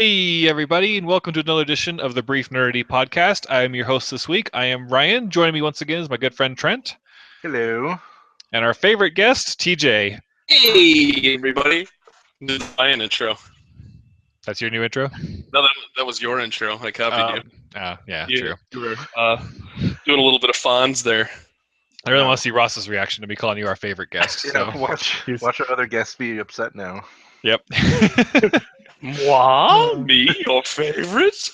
Hey, everybody, and welcome to another edition of the Brief Nerdity podcast. I am your host this week. I am Ryan. Joining me once again is my good friend Trent, Hello. and our favorite guest, TJ. Hey, everybody. This is my intro. That's your new intro? No, that was your intro. I copied you. Yeah, You, true. you were doing a little bit of Fonz there. I really want to see Ross's reaction to me calling you our favorite guest. Yeah, So. watch our other guests be upset now. Yep. Wow, me, your favorite?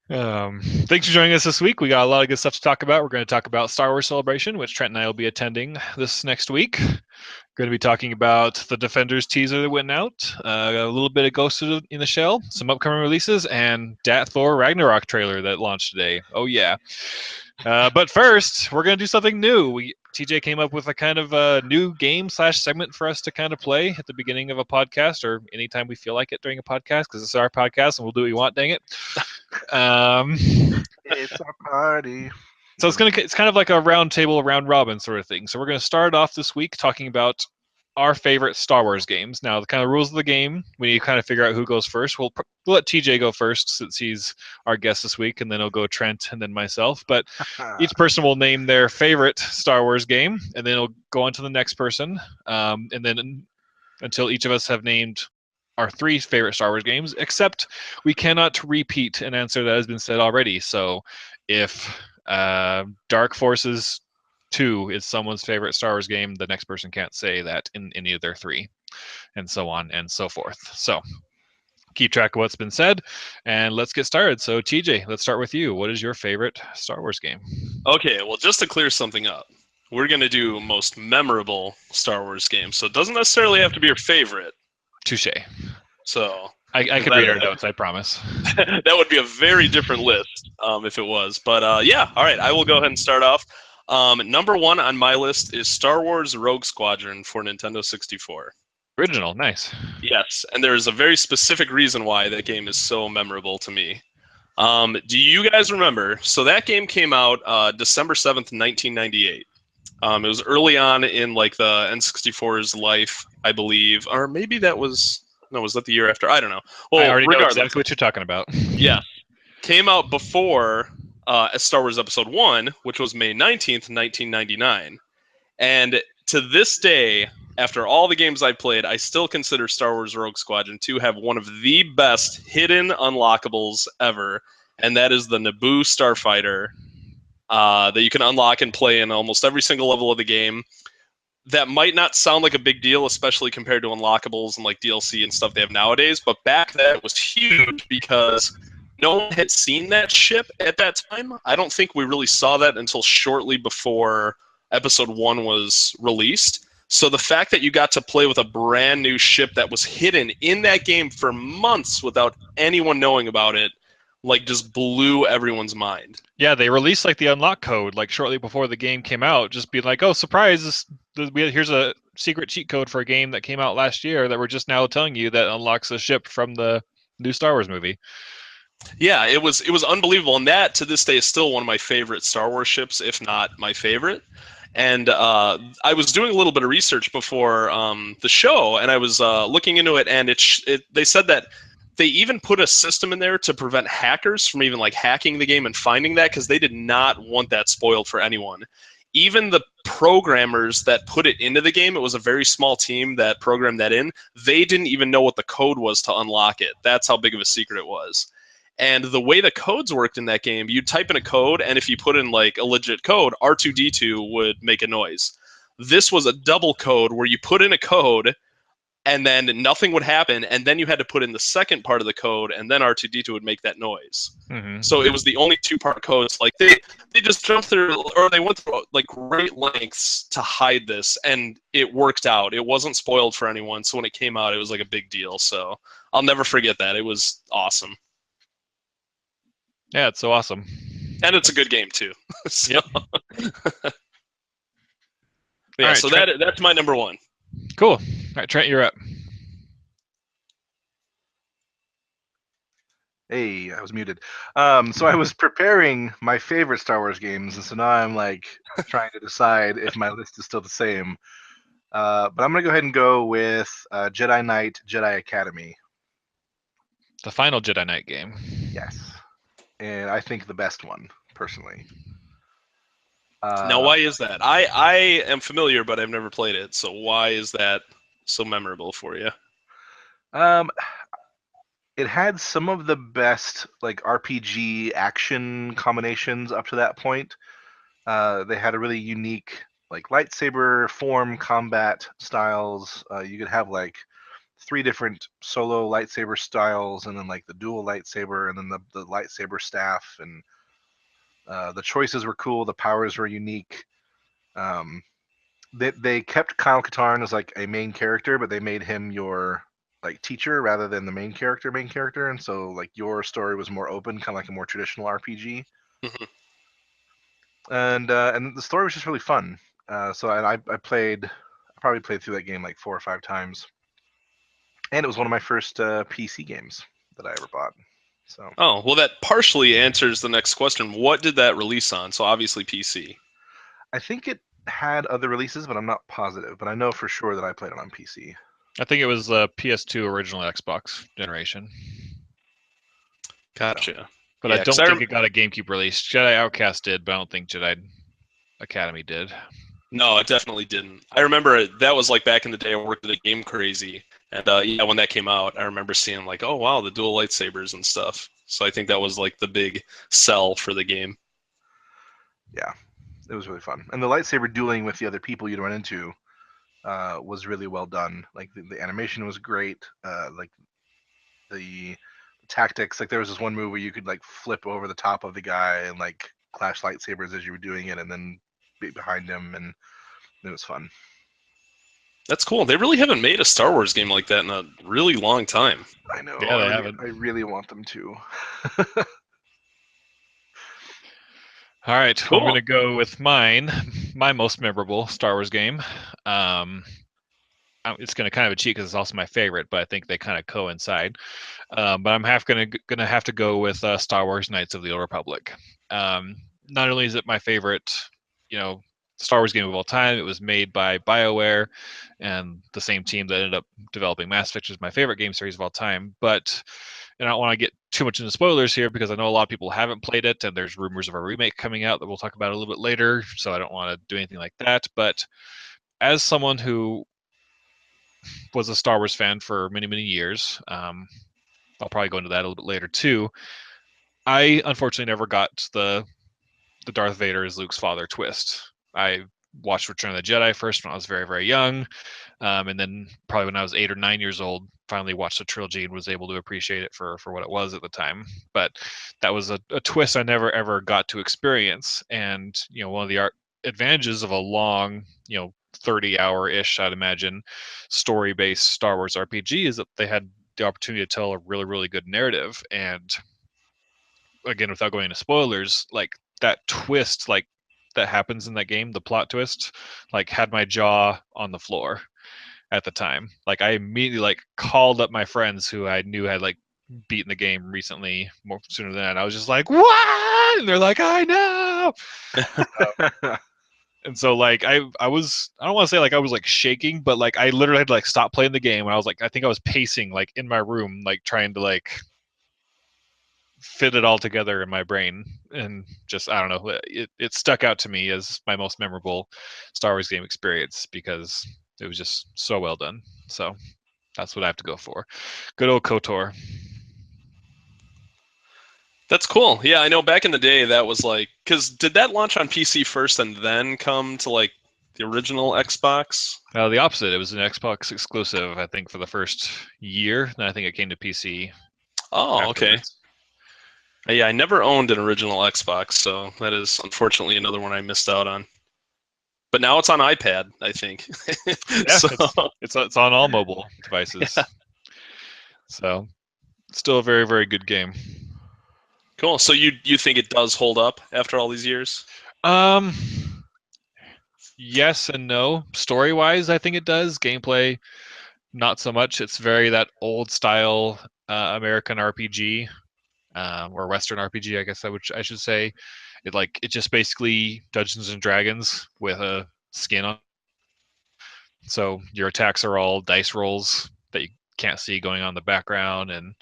Thanks for joining us this week. We got a lot of good stuff to talk about. We're going to talk about Star Wars Celebration, which Trent and I will be attending this next week. We're going to be talking about the Defenders teaser that went out, a little bit of Ghost in the Shell, some upcoming releases, and that Thor Ragnarok trailer that launched today. Oh, yeah. But first, we're going to do something new. TJ came up with a kind of a new game / segment for us to kind of play at the beginning of a podcast or anytime we feel like it during a podcast, because it's our podcast and we'll do what we want, dang it. It's our party. So it's kind of like a round table, round robin sort of thing. So we're going to start off this week talking about our favorite Star Wars games. Now, the kind of rules of the game, we need to kind of figure out who goes first. We'll let TJ go first since he's our guest this week, and then it'll go Trent and then myself. But each person will name their favorite Star Wars game, and then it'll go on to the next person. And then until each of us have named our 3 favorite Star Wars games, except we cannot repeat an answer that has been said already. So if Dark Forces 2 is someone's favorite Star Wars game, the next person can't say that in any of their 3, and so on and so forth. So keep track of what's been said, and let's get started. So TJ, let's start with you. What is your favorite Star Wars game? Okay, well, just to clear something up, we're going to do most memorable Star Wars game, so it doesn't necessarily have to be your favorite. Touche. So I could read our notes, I promise. That would be a very different list if it was. But yeah, all right, I will go ahead and start off. Number 1 on my list is Star Wars Rogue Squadron for Nintendo 64. Original, nice. Yes, and there's a very specific reason why that game is so memorable to me. Do you guys remember? So that game came out December 7th, 1998. It was early on in like the N64's life, I believe, or maybe that was was that the year after? I don't know. Well, I already know regardless, exactly what you're talking about. Yeah, came out before Star Wars Episode 1, which was May 19th, 1999. And to this day, after all the games I played, I still consider Star Wars Rogue Squadron to have one of the best hidden unlockables ever, and that is the Naboo Starfighter that you can unlock and play in almost every single level of the game. That might not sound like a big deal, especially compared to unlockables and like DLC and stuff they have nowadays, but back then it was huge because no one had seen that ship at that time. I don't think we really saw that until shortly before Episode 1 was released. So the fact that you got to play with a brand new ship that was hidden in that game for months without anyone knowing about it, like, just blew everyone's mind. Yeah, they released like the unlock code like shortly before the game came out, just being like, "Oh, surprise! Here's a secret cheat code for a game that came out last year that we're just now telling you that unlocks a ship from the new Star Wars movie." Yeah, it was unbelievable, and that to this day is still one of my favorite Star Wars ships, if not my favorite. And I was doing a little bit of research before the show, and I was looking into it, and they said that they even put a system in there to prevent hackers from even like hacking the game and finding that, because they did not want that spoiled for anyone. Even the programmers that put it into the game, it was a very small team that programmed that in, they didn't even know what the code was to unlock it. That's how big of a secret it was. And the way the codes worked in that game, you'd type in a code, and if you put in like a legit code, R2-D2 would make a noise. This was a double code where you put in a code, and then nothing would happen, and then you had to put in the second part of the code, and then R2-D2 would make that noise. Mm-hmm. So it was the only 2-part codes. Like they just jumped through, or they went through like great lengths to hide this, and it worked out. It wasn't spoiled for anyone, so when it came out, it was like a big deal. So I'll never forget that. It was awesome. Yeah, it's so awesome. And it's a good game, too. So, yep. Yeah, right, so that's my number 1. Cool. All right, Trent, you're up. Hey, I was muted. So I was preparing my favorite Star Wars games, and so now I'm like trying to decide if my list is still the same. But I'm going to go ahead and go with Jedi Knight, Jedi Academy. The final Jedi Knight game. Yes, and I think the best one personally. Now, why is that? I am familiar, but I've never played it. So why is that so memorable for you? Um, it had some of the best like RPG action combinations up to that point. They had a really unique like lightsaber form combat styles. You could have like 3 different solo lightsaber styles, and then like the dual lightsaber, and then the lightsaber staff, and the choices were cool. The powers were unique. Um, they kept Kyle Katarn as like a main character, but they made him your like teacher rather than the main character, and so like your story was more open, kind of like a more traditional RPG. Mhm. And the story was just really fun. So I probably played through that game like 4 or 5 times, and it was one of my first PC games that I ever bought. So Oh, well, that partially answers the next question. What did that release on? So obviously PC. I think it had other releases, but I'm not positive. But I know for sure that I played it on PC. I think it was PS2 original Xbox generation. Gotcha. But Yeah, I 'cause don't think it got a GameCube release. Jedi Outcast did, but I don't think Jedi Academy did. No, it definitely didn't. I remember that was like back in the day. I worked at a Game Crazy, and yeah, when that came out, I remember seeing like, oh wow, the dual lightsabers and stuff. So I think that was like the big sell for the game. Yeah, it was really fun, and the lightsaber dueling with the other people you'd run into was really well done. Like the animation was great. Like the tactics, like there was this one move where you could like flip over the top of the guy and like clash lightsabers as you were doing it, and then be behind him, and it was fun. That's cool. They really haven't made a Star Wars game like that in a really long time. I know. Yeah, they haven't. I really want them to. All right, Cool. I'm going to go with mine. My most memorable Star Wars game. It's going to kind of a cheat because it's also my favorite, but I think they kind of coincide. But I'm going to have to go with Star Wars: Knights of the Old Republic. Not only is it my favorite, Star Wars game of all time, it was made by BioWare and the same team that ended up developing Mass Effect, which is my favorite game series of all time. But and I don't want to get too much into spoilers here because I know a lot of people haven't played it, and there's rumors of a remake coming out that we'll talk about a little bit later. So I don't want to do anything like that. But as someone who was a Star Wars fan for many, many years, I'll probably go into that a little bit later too. I unfortunately never got the Darth Vader is Luke's father twist. I watched Return of the Jedi first when I was very, very young, and then probably when I was 8 or 9 years old, finally watched the trilogy and was able to appreciate it for what it was at the time. But that was a twist I never ever got to experience. And one of the advantages of a long, 30-hour-ish, I'd imagine, story-based Star Wars RPG is that they had the opportunity to tell a really, really good narrative. And again, without going into spoilers, like that twist, like that happens in that game, the plot twist, like had my jaw on the floor at the time. Like I immediately like called up my friends who I knew had like beaten the game recently, more sooner than that. I was just like, "What?" And they're like, "I know." And so like I don't want to say like I was like shaking, but like I literally had to like stop playing the game, and I was like, I think I was pacing like in my room, like trying to like fit it all together in my brain. And just I don't know, it stuck out to me as my most memorable Star Wars game experience because it was just so well done. So that's what I have to go for. Good old KOTOR. That's cool. Yeah, I know back in the day that was like, because did that launch on PC first and then come to like the original Xbox? The opposite. It was an Xbox exclusive, I think, for the first year. Then I think it came to PC. Oh, okay. Afterwards. Yeah, I never owned an original Xbox, so that is unfortunately another one I missed out on. But now it's on iPad, I think. Yeah, So, it's on all mobile devices. Yeah. So, still a very, very good game. Cool. So you think it does hold up after all these years? Yes and no. Story-wise, I think it does. Gameplay, not so much. It's very that old style American RPG or Western RPG, I guess I should say. It just basically Dungeons and Dragons with a skin on. So your attacks are all dice rolls that you can't see going on in the background, and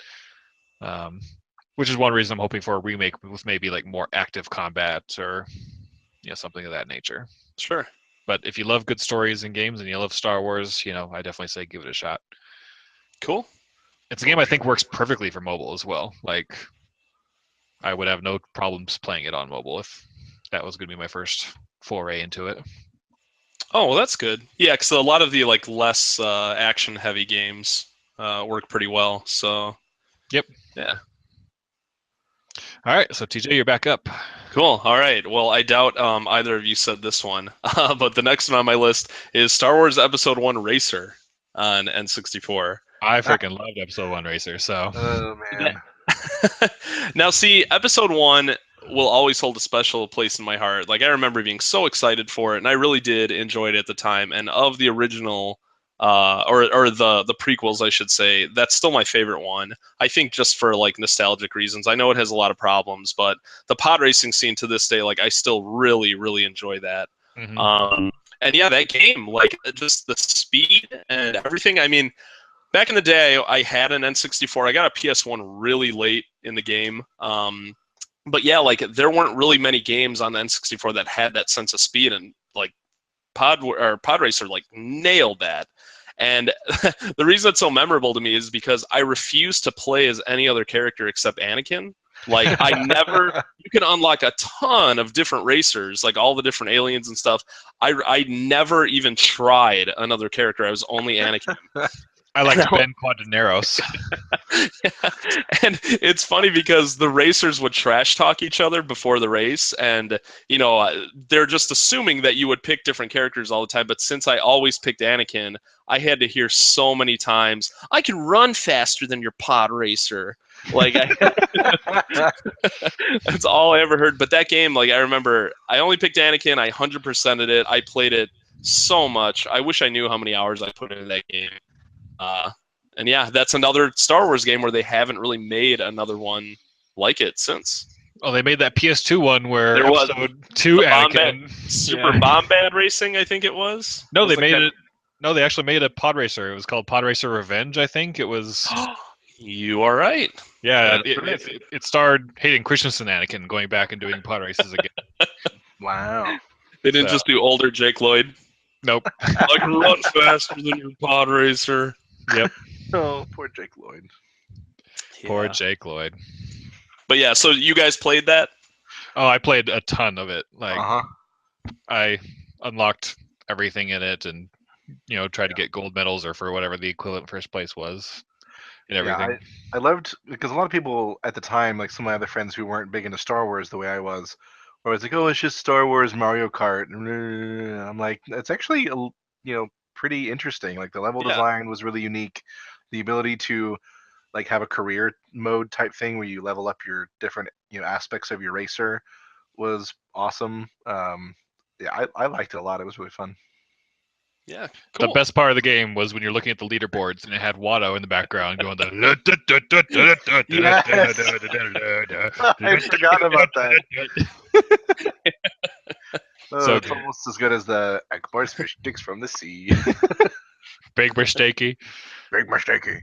Which is one reason I'm hoping for a remake with maybe like more active combat or something of that nature. Sure. But if you love good stories and games and you love Star Wars, I definitely say give it a shot. Cool. It's a game I think works perfectly for mobile as well. Like, I would have no problems playing it on mobile if that was going to be my first foray into it. Oh, well, that's good. Yeah, because a lot of the like less action-heavy games work pretty well. So. Yep. Yeah. All right, so TJ, you're back up. Cool. All right. Well, I doubt either of you said this one, but the next one on my list is Star Wars Episode 1 Racer on N64. I freaking loved Episode 1 Racer, so. Oh man. Now, see, Episode 1 will always hold a special place in my heart. Like, I remember being so excited for it, and I really did enjoy it at the time. And of the original, or the prequels, I should say, that's still my favorite one. I think just for like nostalgic reasons. I know it has a lot of problems, but the pod racing scene to this day, like, I still really, really enjoy that. Mm-hmm. And yeah, that game, like, just the speed and everything. I mean, back in the day, I had an N64. I got a PS1 really late in the game. But yeah, like, there weren't really many games on the N64 that had that sense of speed, and like Pod Racer like nailed that. And the reason it's so memorable to me is because I refuse to play as any other character except Anakin. Like, you can unlock a ton of different racers, like all the different aliens and stuff. I never even tried another character. I was only Anakin. I like Ben Quadraneros. And it's funny because the racers would trash talk each other before the race, and they're just assuming that you would pick different characters all the time. But since I always picked Anakin, I had to hear so many times, "I can run faster than your pod racer." Like, that's all I ever heard. But that game, like, I remember, I only picked Anakin. I 100%ed it. I played it so much. I wish I knew how many hours I put into that game. And yeah, that's another Star Wars game where they haven't really made another one like it since. Oh, they made that PS2 one where There was Episode 2 Anakin. Super Bombad Racing, I think it was. No, they like made that. it. No, they actually made a pod racer. It was called Pod Racer Revenge, I think. It was. You are right. Yeah, That's right. it starred Hayden Christensen Anakin going back and doing pod races again. Wow. They didn't So. just do older Jake Lloyd. Nope. I can run faster than your pod racer. Yep. Oh, poor Jake Lloyd. Poor Yeah. Jake Lloyd. But yeah, so you guys played that? Oh, I played a ton of it. Like, Uh-huh. I unlocked everything in it and, tried to get gold medals or for whatever the equivalent first place was and everything. I loved, because a lot of people at the time, like some of my other friends who weren't big into Star Wars the way I was, where it's like, oh, it's just Star Wars Mario Kart. And I'm like, it's actually, pretty interesting. Like, the level Yeah. design was really unique. The ability to like have a career mode type thing where you level up your different aspects of your racer was awesome. Yeah, I liked it a lot. It was really fun. Yeah, cool. The best part of the game was when you're looking at the leaderboards and it had Watto in the background going the. I forgot about that. So it's good. almost as good as the Akbar's fish sticks from the sea. Big mistakey. Big mistakey.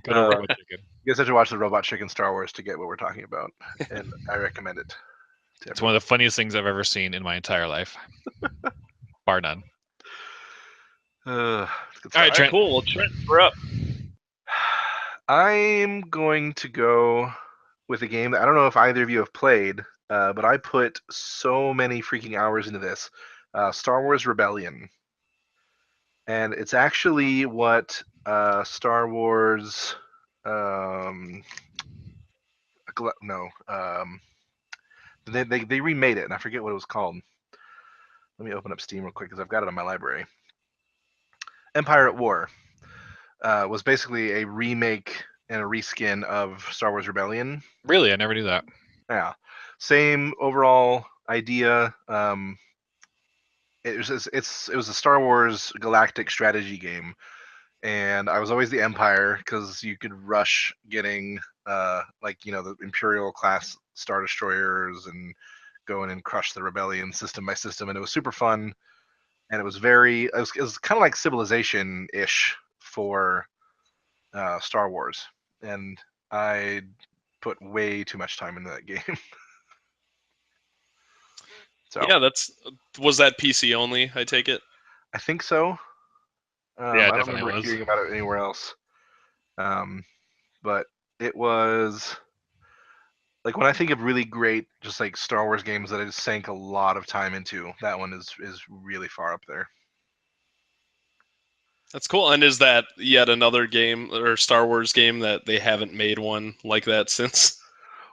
Good old Robot Chicken. You guys have to watch the Robot Chicken Star Wars to get what we're talking about, and I recommend it. It's one of the funniest things I've ever seen in my entire life, bar none. All right, Trent. Cool. Well, Trent, we're up. I'm going to go with a game that I don't know if either of you have played, but I put so many freaking hours into this. Star Wars Rebellion. And it's actually what Star Wars... They remade it, and I forget what it was called. Let me open up Steam real quick, because I've got it in my library. Empire at War was basically a remake and a reskin of Star Wars Rebellion. Really? I never knew that. Yeah. Same overall idea. It was a Star Wars galactic strategy game, and I was always the Empire because you could rush getting the Imperial class Star Destroyers and go in and crush the Rebellion system by system, and it was super fun. And it was kind of like Civilization-ish for Star Wars, and I put way too much time into that game. So Yeah, was that PC only? I take it. I think so. Yeah, it I don't definitely remember was. hearing about it anywhere else. But it was like when I think of really great, just like Star Wars games that I just sank a lot of time into. That one is really far up there. That's cool. And is that yet another game or Star Wars game that they haven't made one like that since?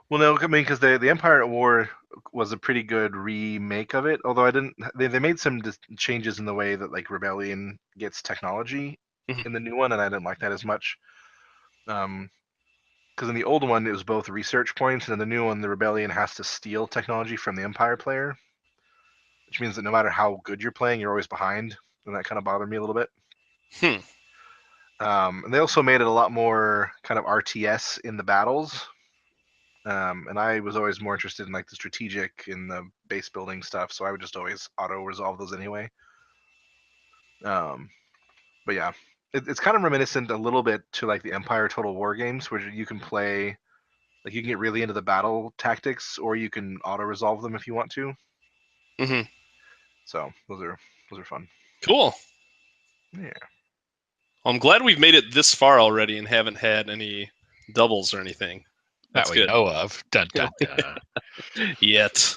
Well, no, I mean because the Empire at War was a pretty good remake of it. Although I didn't, they made some changes in the way that like Rebellion gets technology Mhm. in the new one, and I didn't like that as much. Because in the old one it was both research points, and in the new one the Rebellion has to steal technology from the Empire player, which means that no matter how good you're playing, you're always behind, and that kind of bothered me a little bit. Hmm. And they also made it a lot more kind of RTS in the battles. And I was always more interested in like the strategic and the base building stuff, so I would just always auto resolve those anyway. But yeah, it's kind of reminiscent a little bit to like the Empire Total War games, where you can play, like you can get really into the battle tactics, or you can auto resolve them if you want to. Hmm. So those are fun. Cool. Yeah. Well, I'm glad we've made it this far already and haven't had any doubles or anything. That's That we good. know of. Dun dun dun. Yet.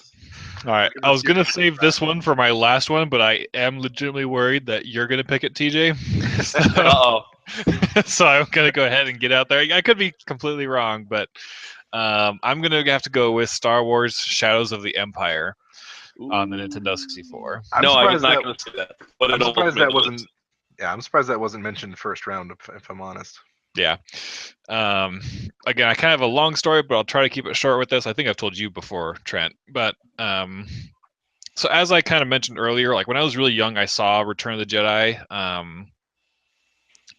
All right, I was gonna save this one for my last one, but I am legitimately worried that you're gonna pick it, TJ. Uh-oh. So I'm gonna go ahead and get out there. I could be completely wrong, but I'm gonna have to go with Star Wars: Shadows of the Empire on the Nintendo 64. No, I was surprised not that- going to say that. But I'm it surprised that ultimately wasn't. is. Yeah, I'm surprised that wasn't mentioned first round. If I'm honest. Yeah. Again, I kind of have a long story, but I'll try to keep it short with this. I think I've told you before, Trent, but so as I kind of mentioned earlier, like when I was really young, I saw Return of the Jedi, and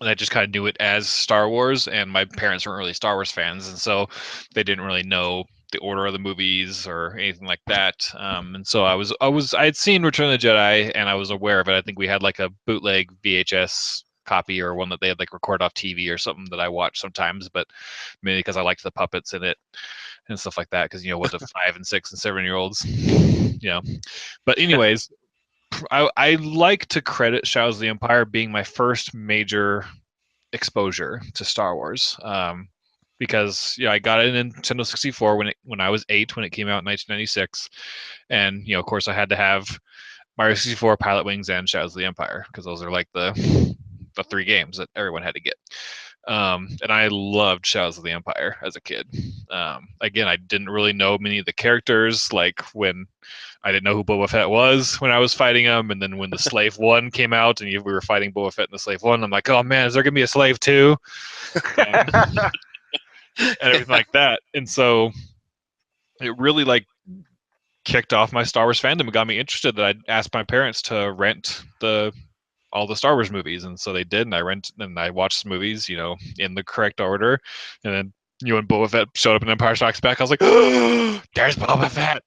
I just kind of knew it as Star Wars, and my parents weren't really Star Wars fans, and so they didn't really know the order of the movies or anything like that. And so I had seen Return of the Jedi, and I was aware of it. I think we had like a bootleg VHS copy or one that they had like record off TV or something that I watched sometimes, but mainly because I liked the puppets in it and stuff like that. Because what the 5 and 6 and 7-year-olds, But anyways, I like to credit Shadows of the Empire being my first major exposure to Star Wars. Because I got it in Nintendo 64 when I was 8 when it came out in 1996, and of course I had to have Mario 64, Pilot Wings, and Shadows of the Empire because those are like the 3 games that everyone had to get. And I loved Shadows of the Empire as a kid. Again, I didn't really know many of the characters, like when I didn't know who Boba Fett was when I was fighting him, and then when the Slave 1 came out and we were fighting Boba Fett in the Slave 1, I'm like, oh man, is there going to be a Slave 2? And everything like that. And so it really like kicked off my Star Wars fandom and got me interested that I asked my parents to rent all the Star Wars movies, and so they did, and I watched the movies, in the correct order, and then when Boba Fett showed up in Empire Strikes Back, I was like, oh, there's Boba Fett,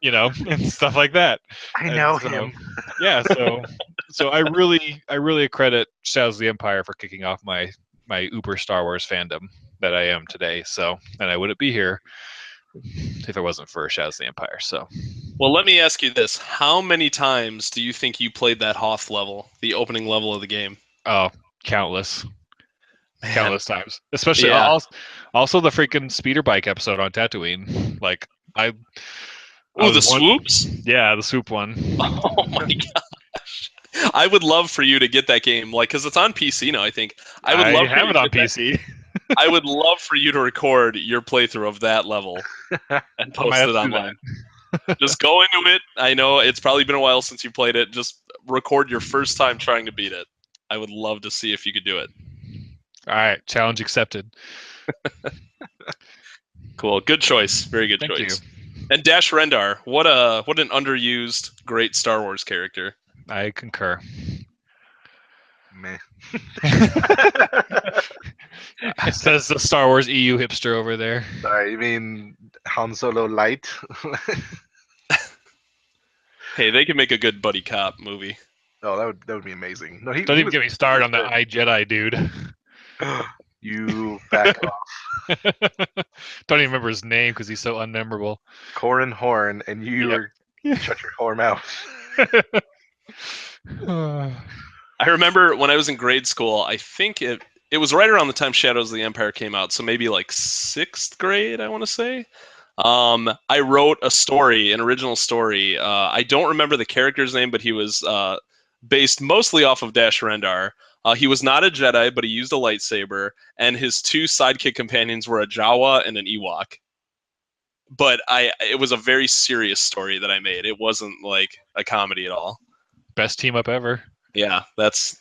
and stuff like that. I know him. Yeah, so I really credit Shadows of the Empire for kicking off my uber Star Wars fandom that I am today. So, and I wouldn't be here if it wasn't for Shadows of the Empire. So, well, let me ask you this: how many times do you think you played that Hoth level, the opening level of the game? oh, countless. Man. Countless times, especially Yeah. also the freaking speeder bike episode on Tatooine. Like the swoops? Yeah, the swoop one. Oh my gosh! I would love for you to get that game, like, because it's on PC now. I think I would love have it on PC. I would love for you to record your playthrough of that level and post it online. Just go into it. I know it's probably been a while since you played it. Just record your first time trying to beat it. I would love to see if you could do it. All right, challenge accepted. Cool, good choice. Very good Thank choice. you. And Dash Rendar, what an underused great Star Wars character. I concur. Meh. Says the Star Wars EU hipster over there. Sorry, you mean Han Solo light? Hey, they could make a good buddy cop movie. Oh, that would be amazing. No, Don't even get me started on that iJedi dude. You back off. Don't even remember his name because he's so unmemorable. Corin Horn, and you Yep. shut your whore mouth. I remember when I was in grade school, I think it was right around the time Shadows of the Empire came out, so maybe like 6th grade, I want to say. I wrote a story, an original story. I don't remember the character's name, but he was based mostly off of Dash Rendar. He was not a Jedi, but he used a lightsaber, and his 2 sidekick companions were a Jawa and an Ewok. But it was a very serious story that I made. It wasn't like a comedy at all. Best team up ever. Yeah, that's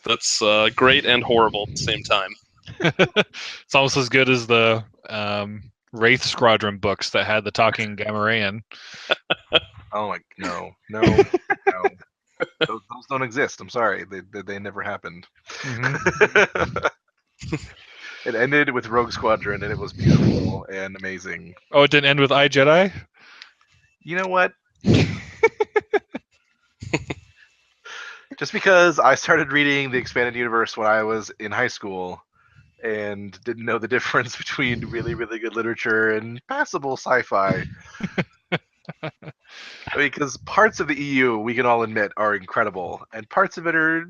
great and horrible at the same time. It's almost as good as the Wraith Squadron books that had the talking Gamorrean. Oh my no. Those don't exist. I'm sorry. They never happened. Mhm. It ended with Rogue Squadron, and it was beautiful and amazing. Oh, it didn't end with I Jedi? You know what? Just because I started reading the expanded universe when I was in high school and didn't know the difference between really, really good literature and passable sci-fi. I mean, because parts of the EU, we can all admit, are incredible, and parts of it are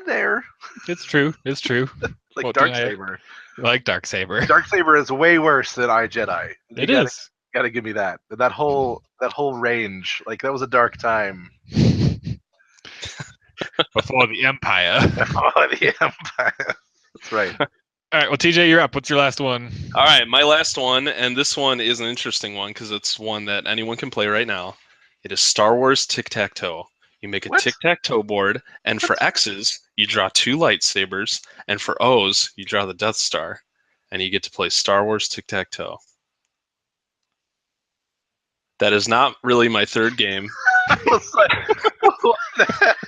there. It's true. It's true. Like Won't deny it. Darksaber. I like Darksaber. Darksaber is way worse than I Jedi. It is. Gotta give me that. That whole range. Like, that was a dark time. Before the Empire. Oh, the Empire. That's right. All right, well, TJ, you're up. What's your last one? All right, my last one, and this one is an interesting one because it's one that anyone can play right now. It is Star Wars Tic-Tac-Toe. You make a What? tic-tac-toe board, and for X's, you draw 2 lightsabers, and for O's, you draw the Death Star, and you get to play Star Wars Tic-Tac-Toe. That is not really my third game.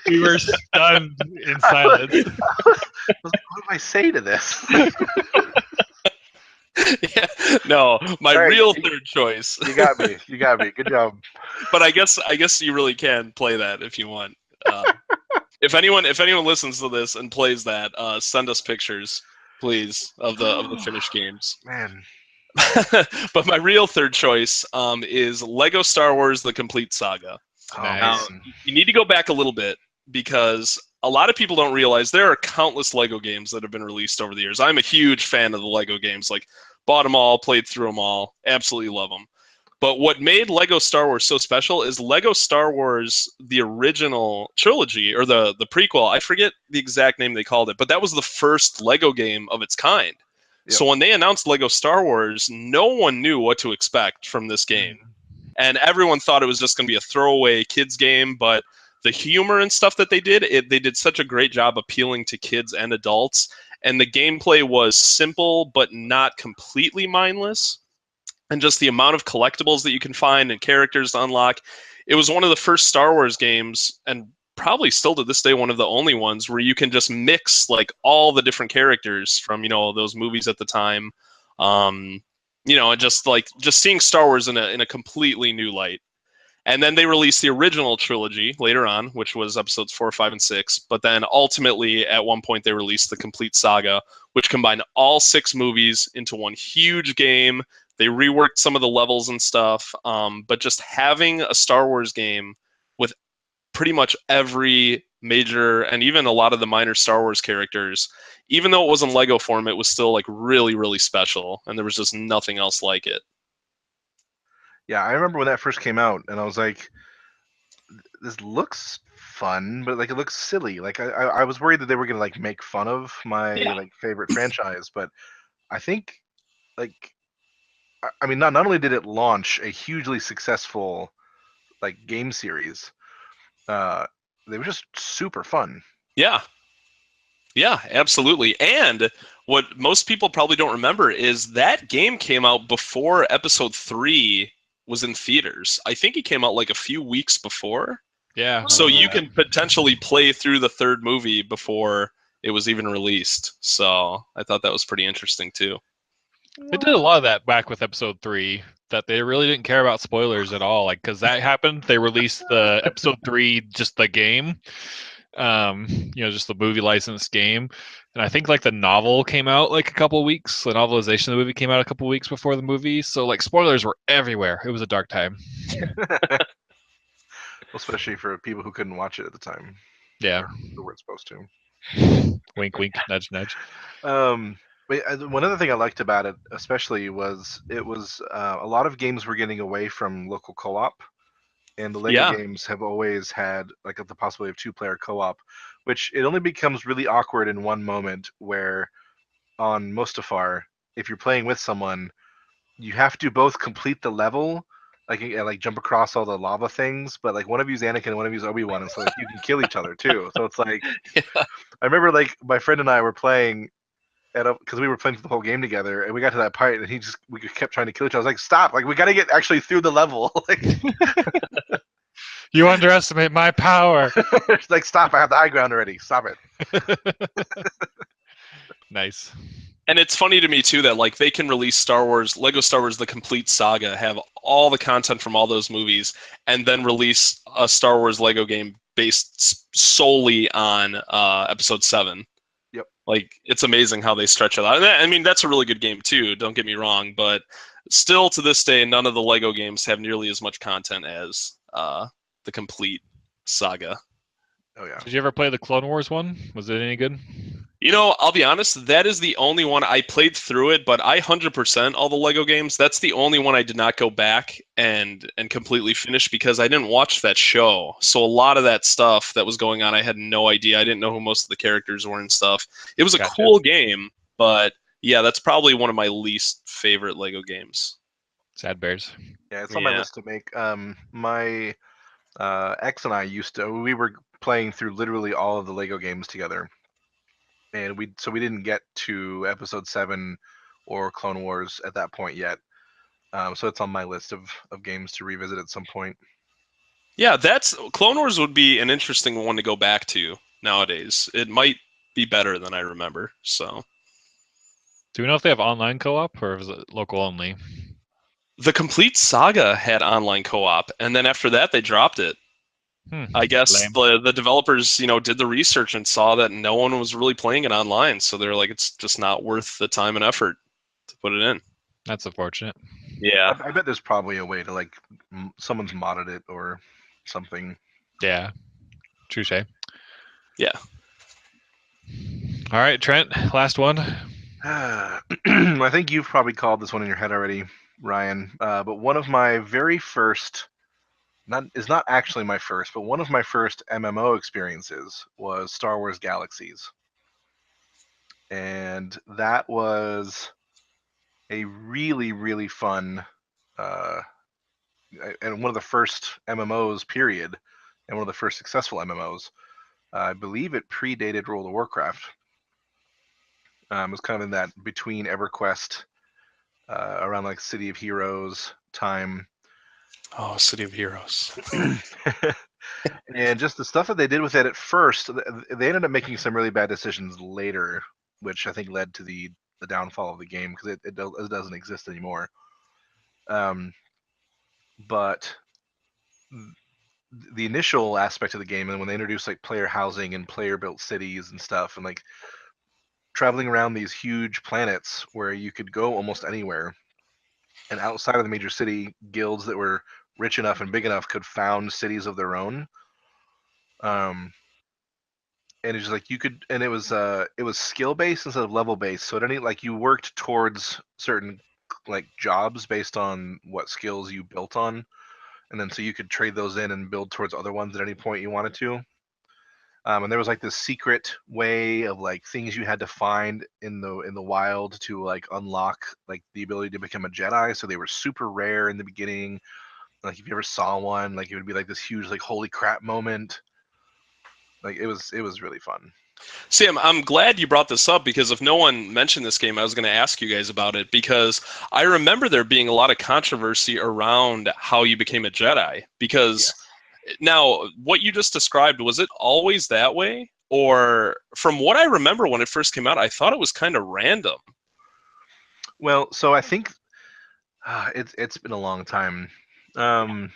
We were stunned in silence. What do I say to this? Yeah, no, my All right, real third choice. You got me. Good job. But I guess you really can play that if you want. If anyone listens to this and plays that, send us pictures, please, of the finished games. Man. But my real third choice is Lego Star Wars: The Complete Saga. Oh, Nice. man. You need to go back a little bit because a lot of people don't realize there are countless Lego games that have been released over the years. I'm a huge fan of the Lego games. Like, bought them all, played through them all, absolutely love them. But what made Lego Star Wars so special is Lego Star Wars, the original trilogy, or the prequel. I forget the exact name they called it, but that was the first Lego game of its kind. Yep. So when they announced Lego Star Wars, no one knew what to expect from this game. And everyone thought it was just going to be a throwaway kids game, but the humor and stuff that they did such a great job appealing to kids and adults. And the gameplay was simple, but not completely mindless. And just the amount of collectibles that you can find and characters to unlock. It was one of the first Star Wars games, and probably still to this day one of the only ones, where you can just mix like all the different characters from, those movies at the time. And just seeing Star Wars in a completely new light. And then they released the original trilogy later on, which was episodes 4, 5, and 6. But then ultimately, at one point, they released the complete saga, which combined all 6 movies into one huge game. They reworked some of the levels and stuff. But just having a Star Wars game with pretty much every major and even a lot of the minor Star Wars characters, even though it was in Lego form, it was still like really, really special. And there was just nothing else like it. Yeah, I remember when that first came out, and I was like, "This looks fun, but like it looks silly." Like I was worried that they were gonna like make fun of my like favorite franchise, but I think like I mean not only did it launch a hugely successful like game series, they were just super fun. Yeah. Yeah, absolutely. And what most people probably don't remember is that game came out before episode 3 was in theaters. I think it came out like a few weeks before. Yeah. So you can potentially play through the third movie before it was even released. So I thought that was pretty interesting too. They did a lot of that back with episode 3, that they really didn't care about spoilers at all. Like, because that happened, they released the episode 3, just the game. Just the movie licensed game. And I think like the novel came out like a couple of weeks. The novelization of the movie came out a couple of weeks before the movie. So like spoilers were everywhere. It was a dark time. Especially for people who couldn't watch it at the time. Yeah. Or who weren't supposed to. Wink, wink, nudge, nudge. But one other thing I liked about it, especially, was it was a lot of games were getting away from local co-op, and the Lego Yeah. games have always had like the possibility of two-player co-op, which it only becomes really awkward in one moment where on Mustafar, if you're playing with someone, you have to both complete the level, like jump across all the lava things, but like one of you's Anakin and one of you's Obi-Wan, and so like you can kill each other too. So it's like I remember like my friend and I were playing because we were playing the whole game together, and we got to that part, and we kept trying to kill each other. I was like, "Stop! Like, we got to get actually through the level." Like, You underestimate my power. it's like, stop! I have the high ground already. Stop it. Nice. And it's funny to me too that like they can release Lego Star Wars: The Complete Saga, have all the content from all those movies, and then release a Star Wars Lego game based solely on Episode 7. Yep. Like it's amazing how they stretch it out. And I mean that's a really good game too. Don't get me wrong, but still to this day, none of the Lego games have nearly as much content as the Complete Saga. Oh yeah. Did you ever play the Clone Wars one? Was it any good? You know, I'll be honest, that is the only one I played through it, but I 100% all the Lego games. That's the only one I did not go back and completely finish because I didn't watch that show. So a lot of that stuff that was going on, I had no idea. I didn't know who most of the characters were and stuff. It was a Gotcha. cool game, but yeah, that's probably one of my least favorite Lego games. Sad Bears. Yeah, it's on my list to make. My ex and I we were playing through literally all of the Lego games together, and we didn't get to Episode 7 or Clone Wars at that point yet. So it's on my list of games to revisit at some point. Yeah, Clone Wars would be an interesting one to go back to nowadays. It might be better than I remember. So, do we know if they have online co-op or is it local only? The Complete Saga had online co-op, and then after that they dropped it. I guess the developers, did the research and saw that no one was really playing it online, so they're like, it's just not worth the time and effort to put it in. That's unfortunate. Yeah, I bet there's probably a way to like someone's modded it or something. Yeah. Touche. Yeah. All right, Trent, last one. I think you've probably called this one in your head already, Ryan. But one of my very first, is not actually my first, but one of my first MMO experiences was Star Wars Galaxies. And that was a really, really fun, and one of the first MMOs, period, and one of the first successful MMOs. I believe it predated World of Warcraft. It was kind of in that between EverQuest, around like City of Heroes time. Oh, City of Heroes. And just the stuff that they did with it at first, they ended up making some really bad decisions later, which I think led to the downfall of the game because it doesn't exist anymore. But the initial aspect of the game, and when they introduced like player housing and player built cities and stuff, and like traveling around these huge planets where you could go almost anywhere, and outside of the major city, guilds that were rich enough and big enough could found cities of their own. And it's just like you could, and it was skill based instead of level based. So you worked towards certain like jobs based on what skills you built on, and then so you could trade those in and build towards other ones at any point you wanted to. And there was like this secret way of like things you had to find in the wild to like unlock like the ability to become a Jedi. So they were super rare in the beginning. Like if you ever saw one, like it would be like this huge like holy crap moment. Like it was really fun. See, I'm glad you brought this up because if no one mentioned this game, I was going to ask you guys about it because I remember there being a lot of controversy around how you became a Jedi. Because now, what you just described, was it always that way? Or from what I remember when it first came out, I thought it was kind of random. Well, so I think it's been a long time. I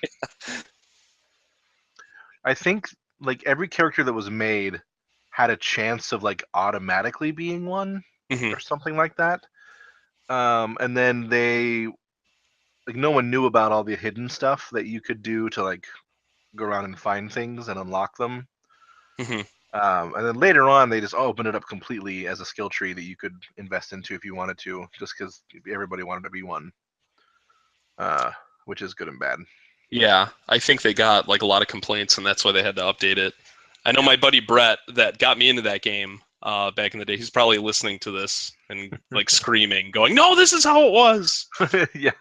think like every character that was made had a chance of like automatically being one Mhm. or something like that. And then they like no one knew about all the hidden stuff that you could do to like go around and find things and unlock them. Mhm. And then later on, they just opened it up completely as a skill tree that you could invest into if you wanted to, just because everybody wanted to be one, which is good and bad. Yeah, I think they got like a lot of complaints, and that's why they had to update it. I know my buddy Brett that got me into that game back in the day. He's probably listening to this and like screaming, going, "No, this is how it was." Yeah,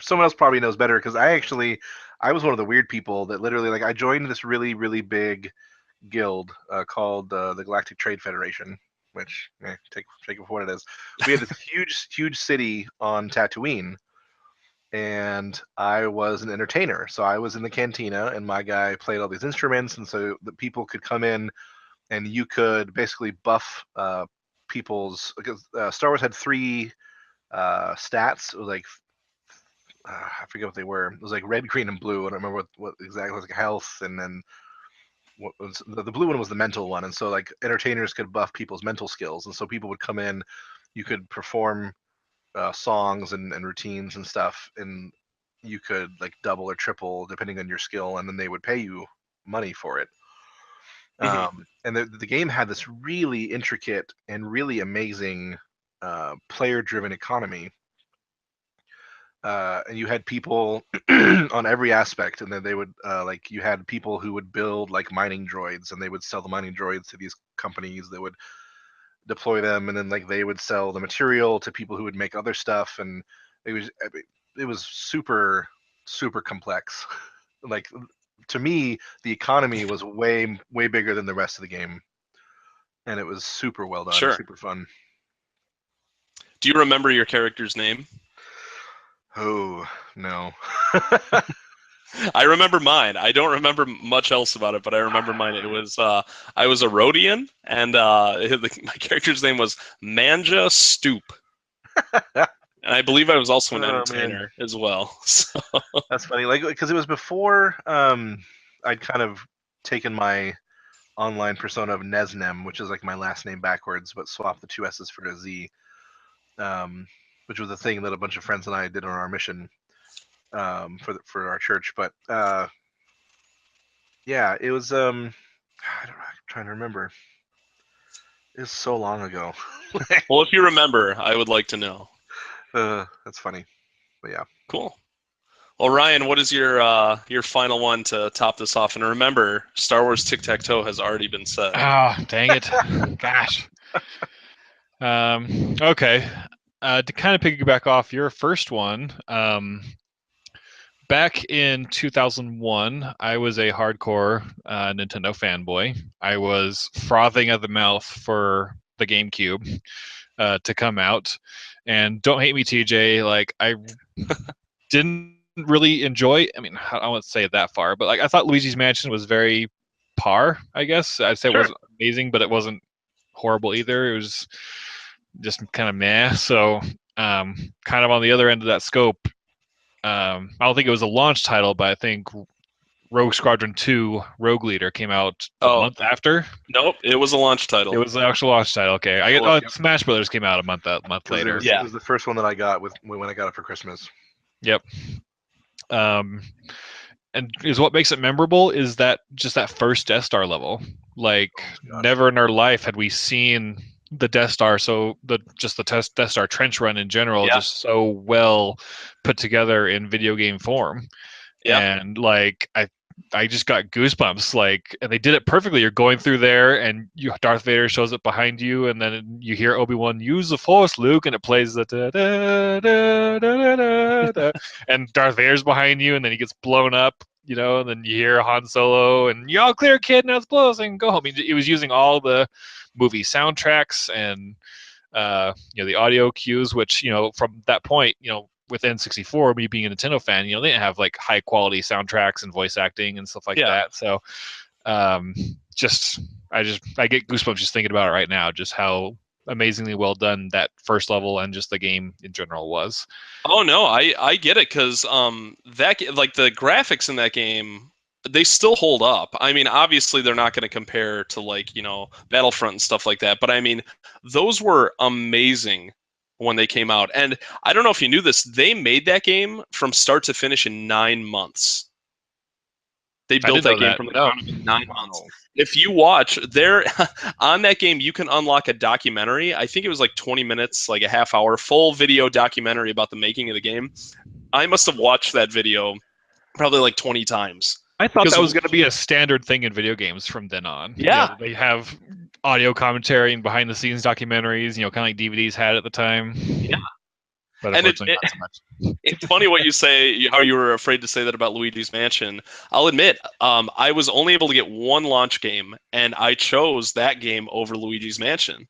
someone else probably knows better because I was one of the weird people that literally like I joined this really really big guild called the Galactic Trade Federation, which take it for what it is. We had this huge city on Tatooine, and I was an entertainer. So I was in the cantina, and my guy played all these instruments, and so the people could come in, and you could basically buff people's. Because Star Wars had three stats. It was like I forget what they were. It was like red, green, and blue. I don't remember what exactly. It was like health, and then what was the blue one was the mental one. And so like entertainers could buff people's mental skills, and so people would come in. You could perform songs and routines and stuff, and you could like double or triple depending on your skill, and then they would pay you money for it. And the game had this really intricate and really amazing player-driven economy. And you had people on every aspect, and then they would like you had people who would build like mining droids, and they would sell the mining droids to these companies that would deploy them, and then like they would sell the material to people who would make other stuff, and it was super complex. Like to me, the economy was way bigger than the rest of the game, and it was super well done, Sure. super fun. Do you remember your character's name? Oh no. I remember mine. I don't remember much else about it, but I remember mine. It was I was a Rhodian, and my character's name was Manja Stoop, and I believe I was also an entertainer as well. So. That's funny, like because it was before I'd kind of taken my online persona of Nesnem, which is like my last name backwards, but swapped the two S's for a Z, which was a thing that a bunch of friends and I did on our mission for our church. But yeah, it was I'm trying to remember. It was so long ago. Well, if you remember, I would like to know. That's funny, but yeah. Cool. Well, Ryan, what is your final one to top this off? And remember, Star Wars Tic-Tac-Toe has already been said. Ah, dang it. Gosh. Okay. To kind of piggyback off your first one, back in 2001, I was a hardcore Nintendo fanboy. I was frothing at the mouth for the GameCube to come out. And don't hate me, TJ, like I didn't really enjoy, I mean, I won't say it that far, but like I thought Luigi's Mansion was very par, I guess. I'd say Sure. It wasn't amazing, but it wasn't horrible either. It was just kind of meh. So kind of on the other end of that scope, I don't think it was a launch title, but I think Rogue Squadron 2 Rogue Leader came out a month after. Nope, it was a launch title. It was the actual launch title. Okay, Yep. Smash Brothers came out a month later. It was the first one that I got when I got it for Christmas. Yep. And is what makes it memorable is that just that first Death Star level. Like never in our life had we seen the Death Star, so the Death Star trench run in general, just so well put together in video game form. And like I just got goosebumps, like, and they did it perfectly. You're going through there, and Darth Vader shows up behind you, and then you hear Obi-Wan use the Force, Luke, and it plays the da, da, da, da, da, da, and Darth Vader's behind you, and then he gets blown up, you know, and then you hear Han Solo, and you're all clear, kid, now it's closing, go home. It was using all the movie soundtracks and the audio cues, which, from that point, with N64, me being a Nintendo fan, they didn't have like high quality soundtracks and voice acting and stuff like that. So I get goosebumps just thinking about it right now, just how amazingly well done that first level and just the game in general was. Oh no, I get it, because that, like, the graphics in that game, they still hold up. I mean, obviously they're not going to compare to like, Battlefront and stuff like that, but I mean, those were amazing when they came out. And I don't know if you knew this, they made that game from start to finish in 9 months. They built that game from the ground up in 9 months. If you watch there on that game, you can unlock a documentary. I think it was like 20 minutes, like a half hour, full video documentary about the making of the game. I must have watched that video probably like 20 times. I thought that was going to be a standard thing in video games from then on. Yeah. They have audio commentary and behind the scenes documentaries, kind of like DVDs had at the time. Yeah. But and unfortunately not so much. It's funny what you say, how you were afraid to say that about Luigi's Mansion. I'll admit, I was only able to get one launch game, and I chose that game over Luigi's Mansion.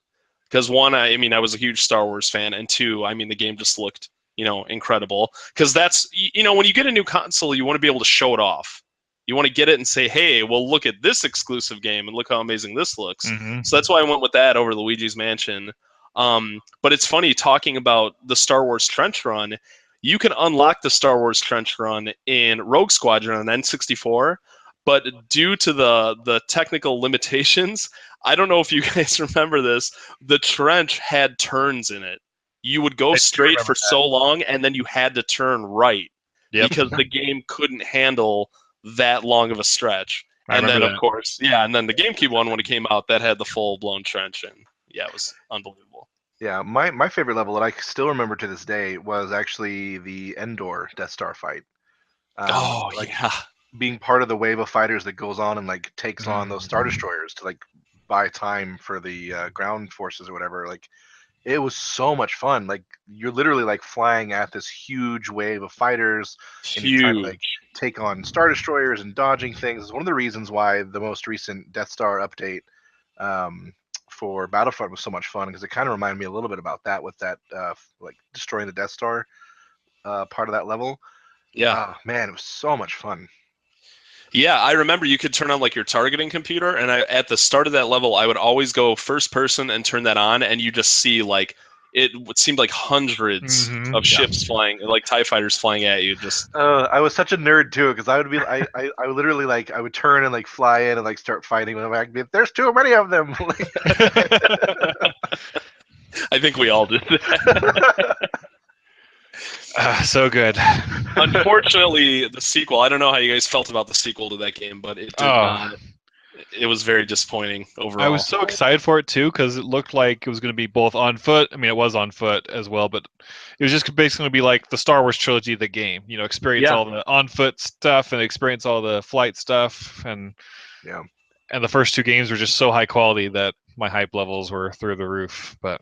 Because one, I was a huge Star Wars fan, and two, the game just looked, incredible. Because that's, when you get a new console, you want to be able to show it off. You want to get it and say, hey, well, look at this exclusive game, and look how amazing this looks. Mm-hmm. So that's why I went with that over Luigi's Mansion. But it's funny talking about the Star Wars Trench Run. You can unlock the Star Wars Trench Run in Rogue Squadron on N64, but due to the technical limitations, I don't know if you guys remember this, the trench had turns in it. You would go straight for so long, and then you had to turn right because the game couldn't handle that long of a stretch. And then, of course, and then the GameCube one, when it came out, that had the full-blown trench, and it was unbelievable. Yeah, my favorite level that I still remember to this day was actually the Endor Death Star fight. Being part of the wave of fighters that goes on and like takes on those Star Destroyers to like buy time for the ground forces or whatever. Like, it was so much fun. Like, you're literally like flying at this huge wave of fighters, and you're trying to like take on Star Destroyers and dodging things. It's one of the reasons why the most recent Death Star update for Battlefront was so much fun, because it kind of reminded me a little bit about that with that like destroying the Death Star part of that level. Yeah, man, it was so much fun. Yeah, I remember you could turn on like your targeting computer, and at the start of that level, I would always go first person and turn that on, and you just see like it seemed like hundreds of ships flying, like TIE fighters flying at you. Just I was such a nerd too, because I would be I would literally like I would turn and like fly in and like start fighting when I'm like, there's too many of them. I think we all did that. So good. Unfortunately, the sequel, I don't know how you guys felt about the sequel to that game, but it did it was very disappointing overall. I was so excited for it too, because it looked like it was going to be both on foot. I mean, it was on foot as well, but it was just basically going to be like the Star Wars trilogy of the game. Experience all the on foot stuff and experience all the flight stuff, and the first two games were just so high quality that my hype levels were through the roof. But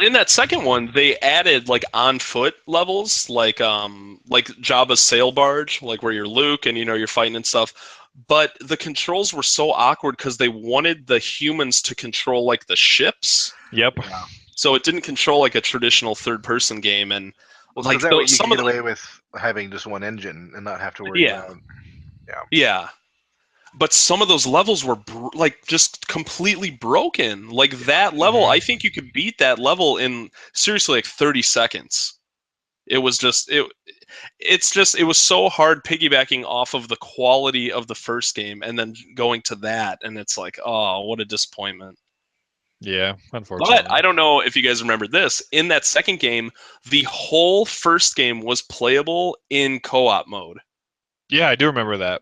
in that second one, they added like on foot levels, like Jabba's sail barge, like where you're Luke and you're fighting and stuff. But the controls were so awkward because they wanted the humans to control like the ships. Yep. Yeah. So it didn't control like a traditional third-person game, and like that way you can get away with having just one engine and not have to worry about. Yeah. But some of those levels were like just completely broken. Like that level, I think you could beat that level in seriously like 30 seconds. It was just it was so hard piggybacking off of the quality of the first game and then going to that, and it's like, oh, what a disappointment. Yeah, unfortunately. But I don't know if you guys remember this. In that second game, the whole first game was playable in co-op mode. Yeah, I do remember that.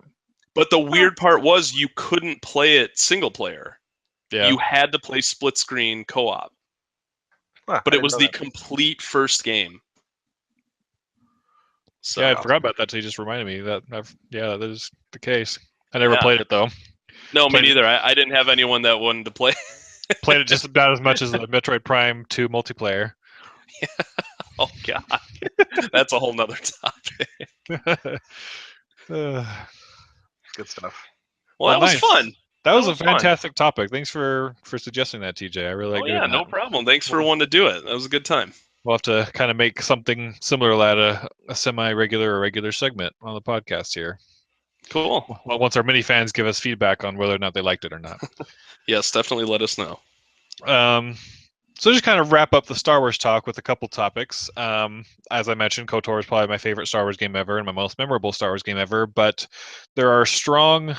But the weird part was you couldn't play it single player. Yeah. You had to play split screen co-op. But it was the complete first game. So, I forgot about that. So you just reminded me that. That is the case. I never played it though. No, me neither. I didn't have anyone that wanted to play. Played it just about as much as the Metroid Prime 2 multiplayer. Oh god, that's a whole nother topic. Good stuff. Well, that was fun. That was a fantastic topic. Thanks for suggesting that, TJ. I really like it. Yeah, no problem. Thanks for wanting to do it. That was a good time. We'll have to kind of make something similar to that, a semi-regular or regular segment on the podcast here. Cool. Well, once our mini fans give us feedback on whether or not they liked it or not. Yes, definitely let us know. So just kind of wrap up the Star Wars talk with a couple topics. As I mentioned, KOTOR is probably my favorite Star Wars game ever and my most memorable Star Wars game ever. But there are strong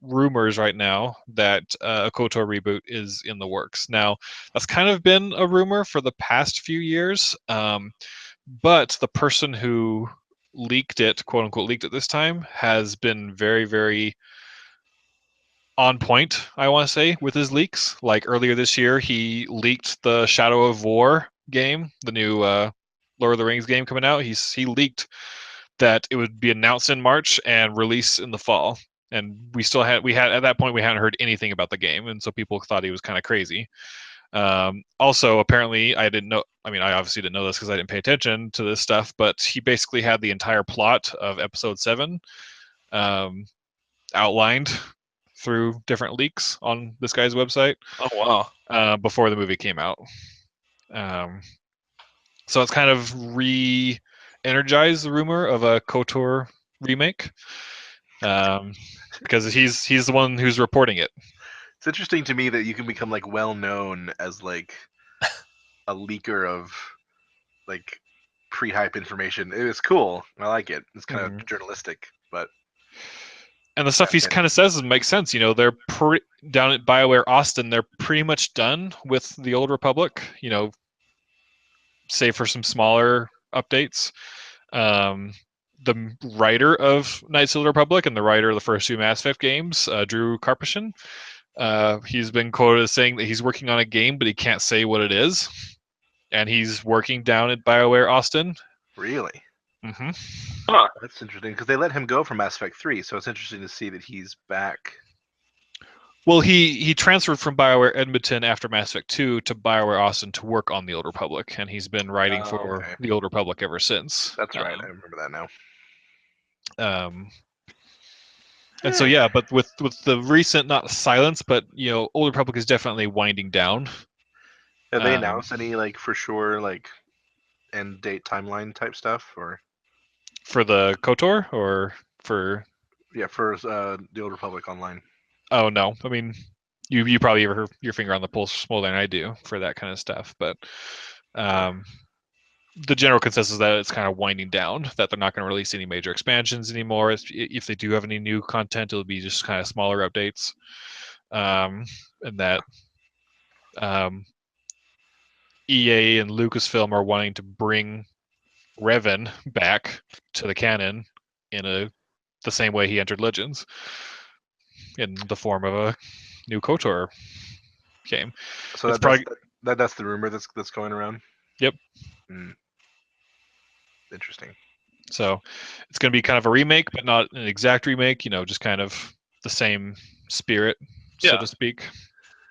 rumors right now that a KOTOR reboot is in the works. Now, that's kind of been a rumor for the past few years, but the person who leaked it, quote unquote, leaked it this time, has been very, very on point, I want to say, with his leaks. Like earlier this year, he leaked the Shadow of War game, the new Lord of the Rings game coming out. He leaked that it would be announced in March and released in the fall. And we had at that point we hadn't heard anything about the game, and so people thought he was kind of crazy. Also, apparently, I didn't know. I mean, I obviously didn't know this because I didn't pay attention to this stuff. But he basically had the entire plot of Episode 7 outlined through different leaks on this guy's website. Oh wow! Before the movie came out. So it's kind of re-energized the rumor of a KOTOR remake, because he's the one who's reporting it. It's interesting to me that you can become like well known as like a leaker of like pre-hype information. It's cool. I like it. It's kind of journalistic, but and the stuff he kind of says makes sense. You know, they're down at BioWare Austin. They're pretty much done with the Old Republic. You know, save for some smaller updates. The writer of Knights of the Republic and the writer of the first two Mass Effect games, Drew Karpyshyn, he's been quoted as saying that he's working on a game, but he can't say what it is. And he's working down at BioWare Austin. Really? Mm-hmm. Huh. That's interesting because they let him go from Mass Effect 3, so it's interesting to see that he's back. Well, he transferred from BioWare Edmonton after Mass Effect 2 to BioWare Austin to work on the Old Republic, and he's been writing for the Old Republic ever since. That's right. I remember that now. And so yeah, but with the recent, not silence, but you know, Old Republic is definitely winding down. Have they announced any like for sure like end date timeline type stuff or for the KOTOR or for the Old Republic Online? Oh no, I mean you probably have your finger on the pulse more than I do for that kind of stuff, but the general consensus is that it's kind of winding down, that they're not going to release any major expansions anymore. If they do have any new content, it'll be just kind of smaller updates, and that EA and Lucasfilm are wanting to bring Revan back to the canon in the same way he entered Legends, in the form of a new KOTOR game. So that's the rumor that's going around. Yep. Interesting. So it's going to be kind of a remake, but not an exact remake. You know, just kind of the same spirit, so to speak.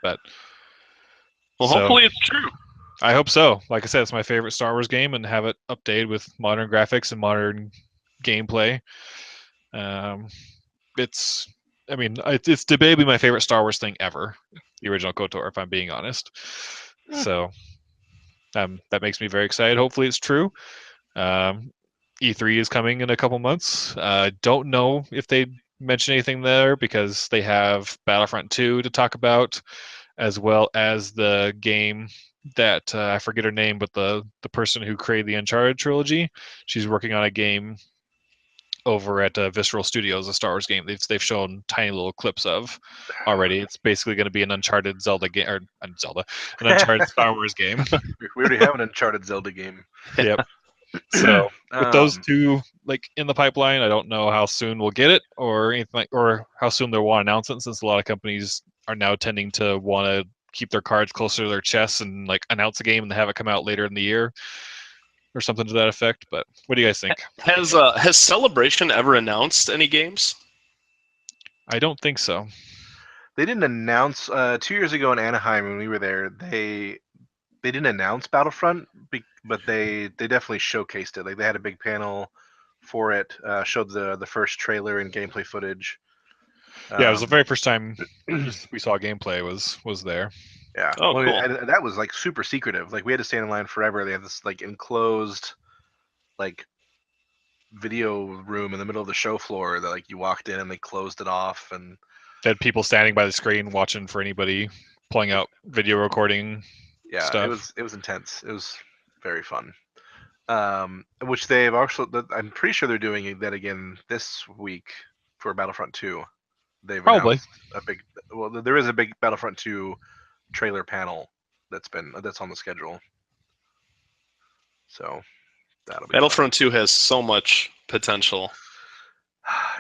But hopefully it's true. I hope so. Like I said, it's my favorite Star Wars game, and have it updated with modern graphics and modern gameplay. It's debatably my favorite Star Wars thing ever, the original KOTOR, if I'm being honest. So that makes me very excited. Hopefully it's true. E3 is coming in a couple months. Don't know if they mention anything there because they have Battlefront 2 to talk about, as well as the game that I forget her name, but the person who created the Uncharted trilogy. She's working on a game over at Visceral Studios, a Star Wars game they've shown tiny little clips of already. It's basically going to be an Uncharted Zelda game, or an Uncharted Star Wars game. We already have an Uncharted Zelda game. Yep. So with those two like in the pipeline, I don't know how soon we'll get it or anything or how soon they'll want to announce it, since a lot of companies are now tending to want to keep their cards closer to their chests and like announce a game and have it come out later in the year or something to that effect. But what do you guys think? Has Celebration ever announced any games? I don't think so. They didn't announce 2 years ago in Anaheim when we were there. They didn't announce Battlefront, but they definitely showcased it. Like they had a big panel for it, showed the first trailer and gameplay footage. Yeah, it was the very first time we saw gameplay was there. Yeah. Oh, cool. And that was like super secretive. Like we had to stand in line forever. They had this like enclosed like video room in the middle of the show floor that like you walked in and they closed it off, and they had people standing by the screen watching for anybody pulling out video recording Yeah, stuff. it was intense. It was very fun. Which they've also, I'm pretty sure they're doing that again this week for Battlefront 2. They've Probably. announced a big, well, there is a big Battlefront 2 trailer panel that's on the schedule. So that'll be Battlefront 2 has so much potential. fun.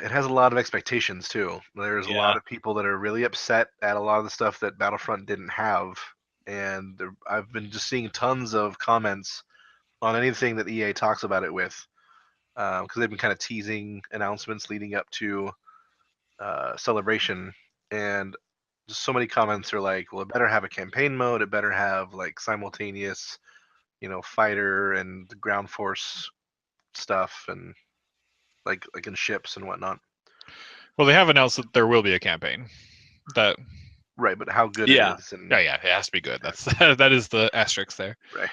It has a lot of expectations too. There's a Yeah. lot of people that are really upset at a lot of the stuff that Battlefront didn't have, and I've been just seeing tons of comments on anything that EA talks about it with, because they've been kind of teasing announcements leading up to Celebration, and just so many comments are like, well, it better have a campaign mode, it better have like simultaneous, fighter and ground force stuff, and like in ships and whatnot. Well, they have announced that there will be a campaign. That Right, but how good Yeah. it is, and yeah, it has to be good. That's that is the asterisk there. right,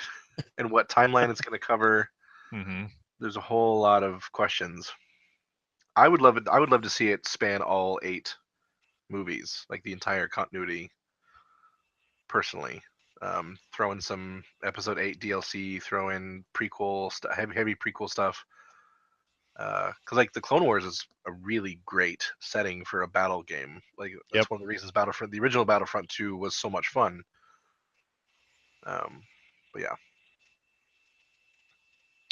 and what timeline it's going to cover. Hmm. There's a whole lot of questions. I would love it. I would love to see it span all 8 movies, like the entire continuity. Personally, throw in some Episode 8 DLC, throw in prequel heavy prequel stuff. Because like the Clone Wars is a really great setting for a battle game. Like that's Yep. one of the reasons the original Battlefront 2 was so much fun. But yeah.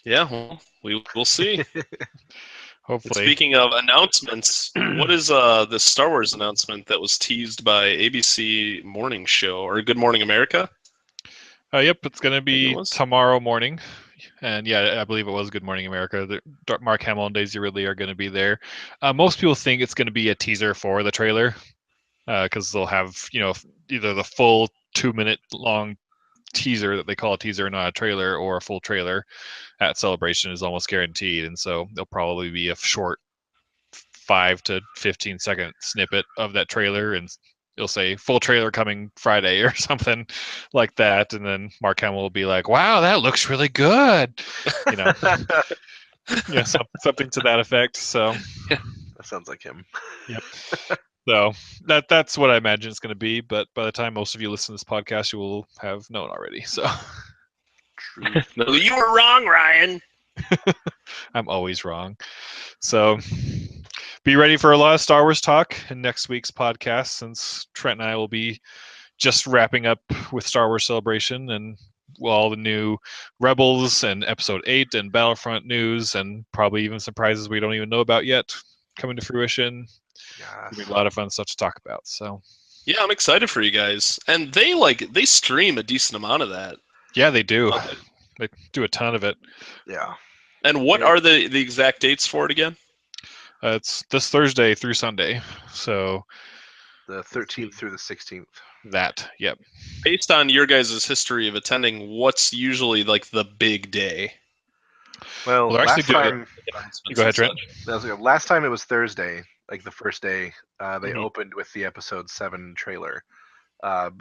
Yeah, well, we will see. And Hopefully. speaking of announcements, what is the Star Wars announcement that was teased by ABC Morning Show or Good Morning America? Yep, it's going to be was. tomorrow morning. And yeah, I believe it was Good Morning America. Mark Hamill and Daisy Ridley are going to be there. Most people think it's going to be a teaser for the trailer because they'll have, either the full 2-minute long teaser that they call a teaser, not a trailer, or a full trailer at Celebration is almost guaranteed. And so there'll probably be a short 5 to 15-second snippet of that trailer, and you'll say full trailer coming Friday or something like that, and then Mark Hamill will be like, "Wow, that looks really good," something to that effect. So That sounds like him. Yep. So that's what I imagine it's going to be. But by the time most of you listen to this podcast, you will have known already. So True. No, you were wrong, Ryan. I'm always wrong. So be ready for a lot of Star Wars talk in next week's podcast, since Trent and I will be just wrapping up with Star Wars Celebration and all the new Rebels and Episode 8 and Battlefront news, and probably even surprises we don't even know about yet coming to fruition. It'll be a lot of fun stuff to talk about. So Yeah, I'm excited for you guys. And they stream a decent amount of that. yeah, they do. They do a ton of it. Yeah. And what are the exact dates for it again? It's this Thursday through Sunday. So The 13th through the 16th. that, yep. Based on your guys' history of attending, what's usually like the big day? Well, they're actually last doing time, Go ahead, Trent. last time it was Thursday, like the first day. They Mhm. opened with the Episode 7 trailer.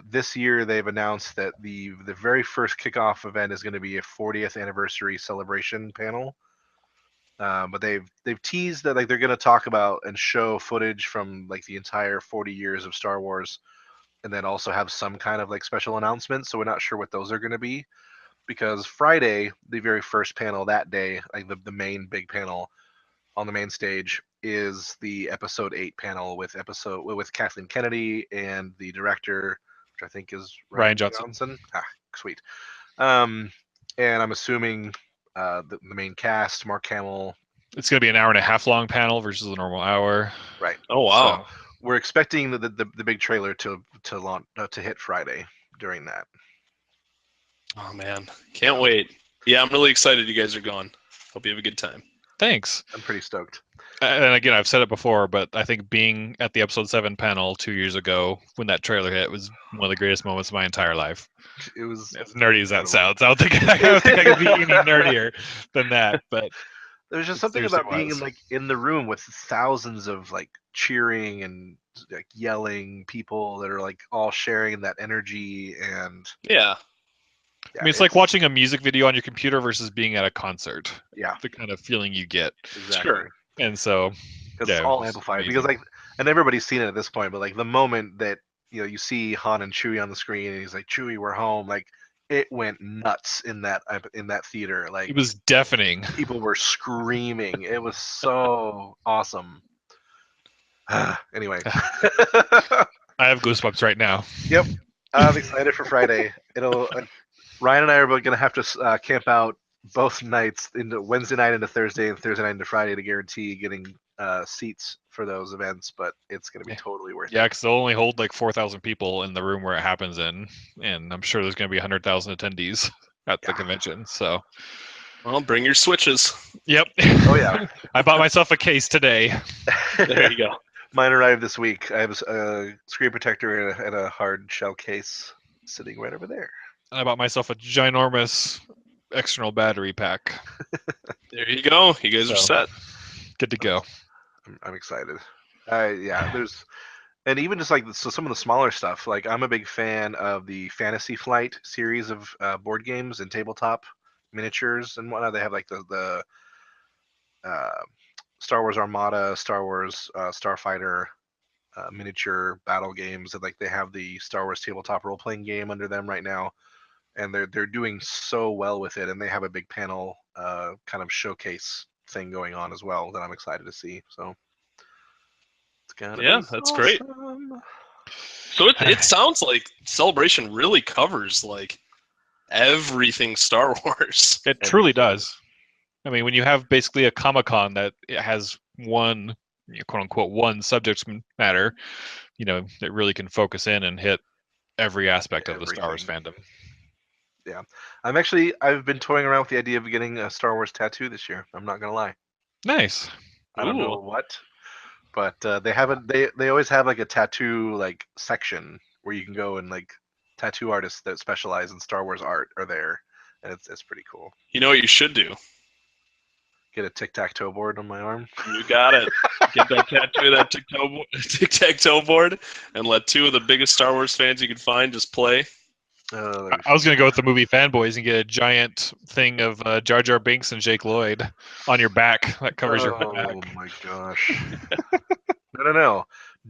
This year, they've announced that the very first kickoff event is going to be a 40th anniversary celebration panel. But they've teased that like they're going to talk about and show footage from like the entire 40 years of Star Wars, and then also have some kind of like special announcements. So we're not sure what those are going to be, because Friday, the very first panel that day, like the main big panel on the main stage, is the Episode 8 panel with Kathleen Kennedy and the director, which I think is Ryan Johnson. Sweet. And I'm assuming the main cast, Mark Hamill. It's going to be an 1.5 hour long panel versus a normal hour. Right. Oh wow! So we're expecting the big trailer to launch to hit Friday during that. Oh man, can't wait. Yeah, I'm really excited you guys are going. Hope you have a good time. Thanks. I'm pretty stoked. And again, I've said it before, but I think being at the Episode 7 panel 2 years ago when that trailer hit was one of the greatest moments of my entire life. It was as nerdy as that incredible. sounds. I don't think I could be any nerdier than that. But there's just something about being in the room with thousands of like cheering and like yelling people that are like all sharing that energy. And yeah, I mean, it's like watching a music video on your computer versus being at a concert. Yeah, the kind of feeling you get. Exactly. Sure. And so because it's all amplified. Amazing. Because like, and everybody's seen it at this point, but like the moment that you see Han and Chewie on the screen and he's like, Chewie, we're home, like it went nuts in that theater. Like It was deafening. people were screaming. It was so awesome. Anyway, I have goosebumps right now. yep, I'm excited for Friday. Ryan and I are both gonna have to camp out both nights into Wednesday night into Thursday and Thursday night into Friday to guarantee getting seats for those events. But it's gonna be totally worth Yeah, it. because they'll only hold like 4,000 people in the room where it happens in, and I'm sure there's going to be 100,000 attendees at the convention. So, Well, bring your Switches. yep. Oh yeah. I bought myself a case today. There you go. Mine arrived this week. I have a screen protector and a hard shell case sitting right over there. I bought myself a ginormous external battery pack. There you go. You guys are So, set. Good to go. I'm excited. And even just like some of the smaller stuff. Like I'm a big fan of the Fantasy Flight series of board games and tabletop miniatures and whatnot. They have like the Star Wars Armada, Star Wars Starfighter miniature battle games, and like they have the Star Wars tabletop role playing game under them right now, and they're doing so well with it, and they have a big panel kind of showcase thing going on as well that I'm excited to see. So it's gonna be that's great. awesome. So it sounds like Celebration really covers like everything Star Wars. It truly does. I mean, when you have basically a Comic-Con that it has one, quote unquote, one subject matter, that really can focus in and hit every aspect of the Star Wars fandom. Yeah, I've been toying around with the idea of getting a Star Wars tattoo this year. I'm not gonna lie. Nice. I don't know what, but they always have like a tattoo like section where you can go and like tattoo artists that specialize in Star Wars art are there, and it's pretty cool. You know what you should do? Get a tic-tac-toe board on my arm. You got it. Get that tattoo, that tic-tac-toe board, and let two of the biggest Star Wars fans you can find just play. I was going to go with the movie fanboys and get a giant thing of Jar Jar Binks and Jake Lloyd on your back that covers your back. Oh my gosh. No.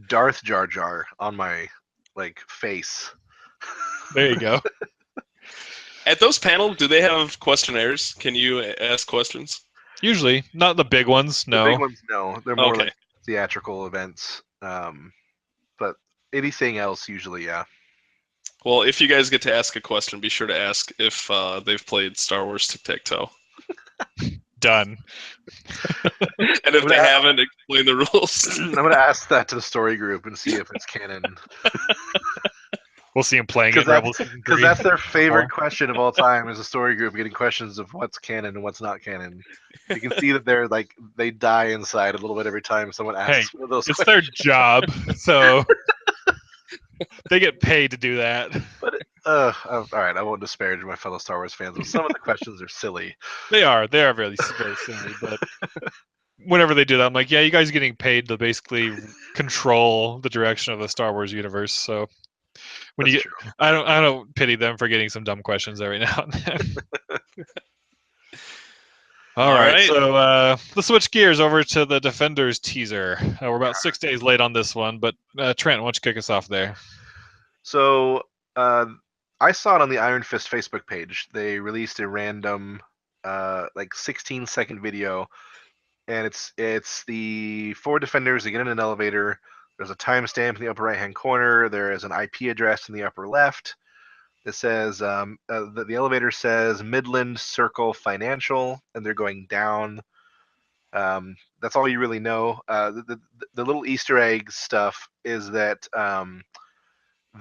Darth Jar Jar on my face. There you go. At those panels, do they have questionnaires? Can you ask questions? Usually, not the big ones. No. The big ones, no. They're more like theatrical events. But anything else, usually, yeah. Well, if you guys get to ask a question, be sure to ask if they've played Star Wars Tic-Tac-Toe. Done. And if they haven't, explain the rules. I'm going to ask that to the story group and see if it's canon. We'll see them playing it. Because that's their favorite question of all time is a story group getting questions of what's canon and what's not canon. You can see that they die inside a little bit every time someone asks one of those questions. Their job, so they get paid to do that. But all right, I won't disparage my fellow Star Wars fans, but some of the questions are silly. They are really very silly, but whenever they do that, I'm like, yeah, you guys are getting paid to basically control the direction of the Star Wars universe, so when That's true. I I don't pity them for getting some dumb questions every now and then. All right, so let's switch gears over to the Defenders teaser. We're about 6 days late on this one, but Trent, why don't you kick us off there? So I saw it on the Iron Fist Facebook page. They released a random 16-second video, and it's the 4 Defenders. They get in an elevator. There's a timestamp in the upper right-hand corner. There is an IP address in the upper left. It says the elevator says Midland Circle Financial, and they're going down. That's all you really know. The little Easter egg stuff is that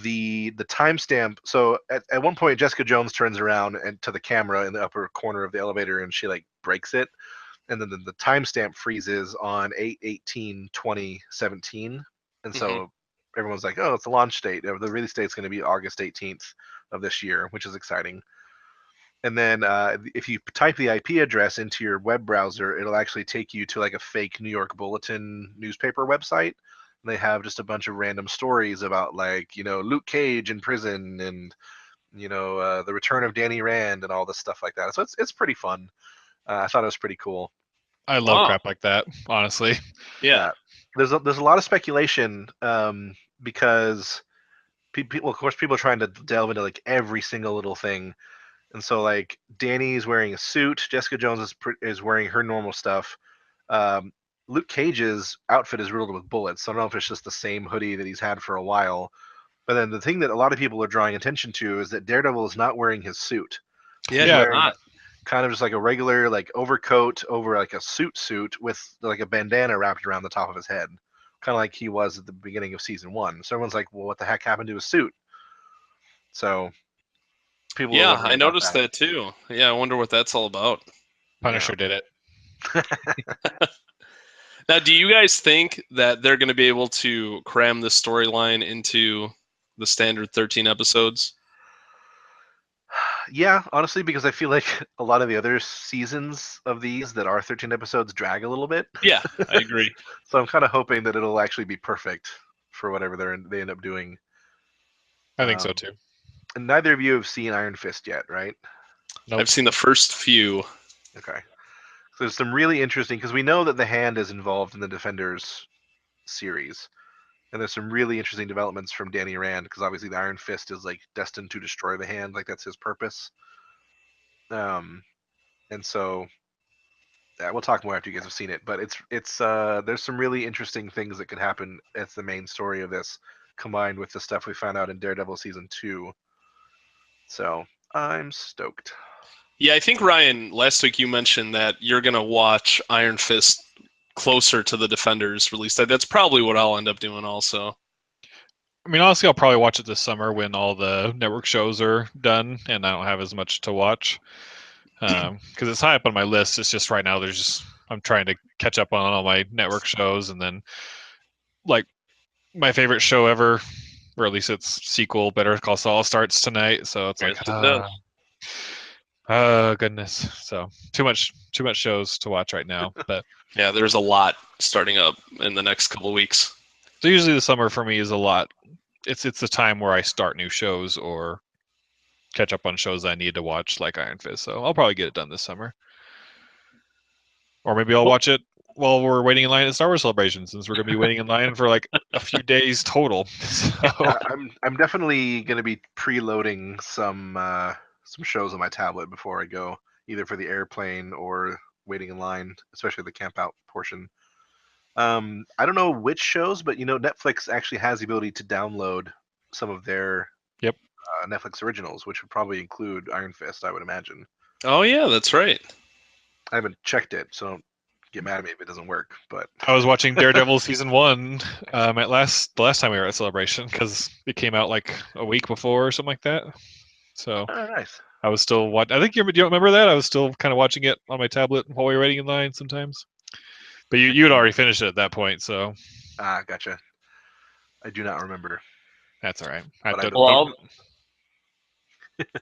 the timestamp. So at one point, Jessica Jones turns around and to the camera in the upper corner of the elevator, and she breaks it, and then the timestamp freezes on 8/18/2017, and so everyone's like, oh, it's the launch date. The release date's going to be August 18th of this year, which is exciting. And then if you type the IP address into your web browser, it'll actually take you to a fake New York Bulletin newspaper website. And they have just a bunch of random stories about Luke Cage in prison and the return of Danny Rand and all this stuff like that. So it's pretty fun. I thought it was pretty cool. I love crap like that, honestly. Yeah. There's a lot of speculation because people, of course, people are trying to delve into like every single little thing, and so like Danny's wearing a suit, Jessica Jones is wearing her normal stuff. Um, Luke Cage's outfit is riddled with bullets. So I don't know if it's just the same hoodie that he's had for a while. But then the thing that a lot of people are drawing attention to is that Daredevil is not wearing his suit. Yeah, He's Yeah. wearing not. kind of just like a regular like overcoat over like a suit with like a bandana wrapped around the top of his head, kind of like he was at the beginning of season 1. So everyone's like, well, what the heck happened to his suit? So people are Yeah, wondering I about noticed that. that too. Yeah, I wonder what that's all about. Punisher did it. Now, do you guys think that they're going to be able to cram this storyline into the standard 13 episodes? Yeah, honestly, because I feel like a lot of the other seasons of these that are 13 episodes drag a little bit. Yeah, I agree. So I'm kind of hoping that it'll actually be perfect for whatever they end up doing. I think so Um, too. And neither of you have seen Iron Fist yet, right? Nope. I've seen the first few. Okay. So there's some really interesting, because we know that the Hand is involved in the Defenders series, and there's some really interesting developments from Danny Rand, because obviously the Iron Fist is like destined to destroy the Hand, like that's his purpose. And so we'll talk more after you guys have seen it, but it's there's some really interesting things that could happen as the main story of this, combined with the stuff we found out in Daredevil season 2. So I'm stoked. Yeah, I think, Ryan, last week you mentioned that you're going to watch Iron Fist closer to the Defenders release date. That's probably what I'll end up doing also. I mean, honestly, I'll probably watch it this summer when all the network shows are done and I don't have as much to watch. Because it's high up on my list. It's just right now I'm trying to catch up on all my network shows, and then like my favorite show ever, or at least its sequel, Better Call Saul, starts tonight. So it's like, Granted, it does. oh goodness. So too much shows to watch right now. But Yeah, there's a lot starting up in the next couple of weeks. so usually the summer for me is a lot. It's the time where I start new shows or catch up on shows I need to watch, like Iron Fist. So I'll probably get it done this summer. Or maybe I'll watch it while we're waiting in line at Star Wars Celebration, since we're going to be waiting in line for like a few days total. So, I'm definitely going to be preloading some shows on my tablet before I go, either for the airplane or waiting in line, especially the camp out portion. I don't know which shows, but Netflix actually has the ability to download some of their Yep. Netflix originals, which would probably include Iron Fist, I would imagine. Oh, yeah, that's right. I haven't checked it, so don't get mad at me if it doesn't work. But I was watching Daredevil season 1 at the last time we were at Celebration, because it came out like a week before or something like that. So oh, nice. I was still watching. I think you don't remember that? I was still kind of watching it on my tablet while we were waiting in line sometimes. But you had already finished it at that point, so Gotcha. I do not remember. that's all right.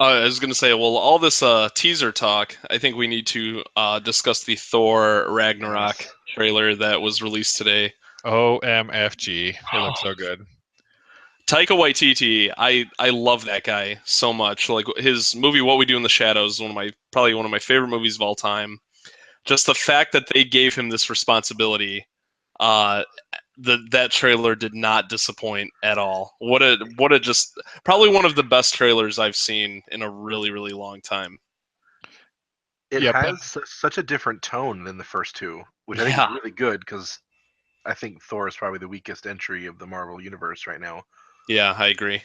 I was going to say, well, all this teaser talk, I think we need to discuss the Thor Ragnarok trailer that was released today. OMFG. It looks so good. Taika Waititi, I love that guy so much. Like, his movie What We Do in the Shadows is probably one of my favorite movies of all time. Just the fact that they gave him this responsibility, that trailer did not disappoint at all. What a just probably one of the best trailers I've seen in a really, really long time. It has such a different tone than the first two, which I think is really good, because I think Thor is probably the weakest entry of the Marvel universe right now. Yeah, I agree.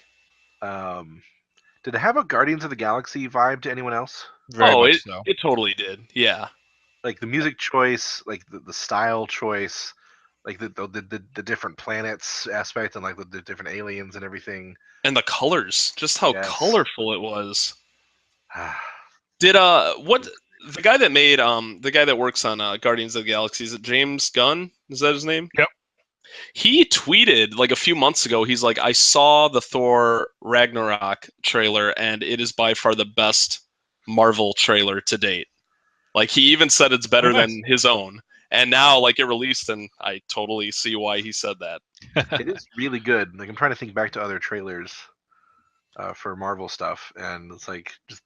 Did it have a Guardians of the Galaxy vibe to anyone else? Very much so. It totally did. Yeah. Like the music choice, like the style choice, like the different planets aspect, and like the different aliens and everything. And the colors, just how colorful it was. Did what the guy that works on Guardians of the Galaxy, is it James Gunn? Is that his name? Yep. He tweeted like a few months ago, he's like, I saw the Thor Ragnarok trailer and it is by far the best Marvel trailer to date. Like, he even said it's better than his own. And now, like, it released, and I totally see why he said that. It is really good. Like, I'm trying to think back to other trailers for Marvel stuff, and it's like just.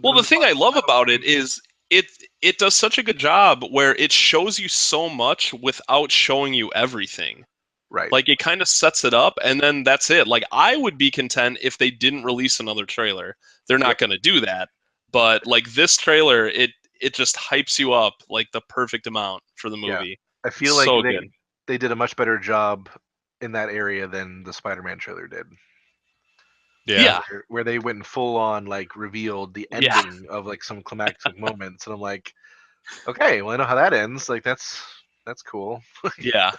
Well, the thing I love about it is it does such a good job where it shows you so much without showing you everything. Right. Like, it kind of sets it up, and then that's it. Like, I would be content if they didn't release another trailer. They're not going to do that, but like this trailer, it just hypes you up like the perfect amount for the movie. I feel like So good. they did a much better job in that area than the Spider-Man trailer did. Yeah. Where they went and full on like revealed the Yeah. ending of like some climactic moments, and I'm like, okay, well I know how that ends. Like that's cool. Yeah.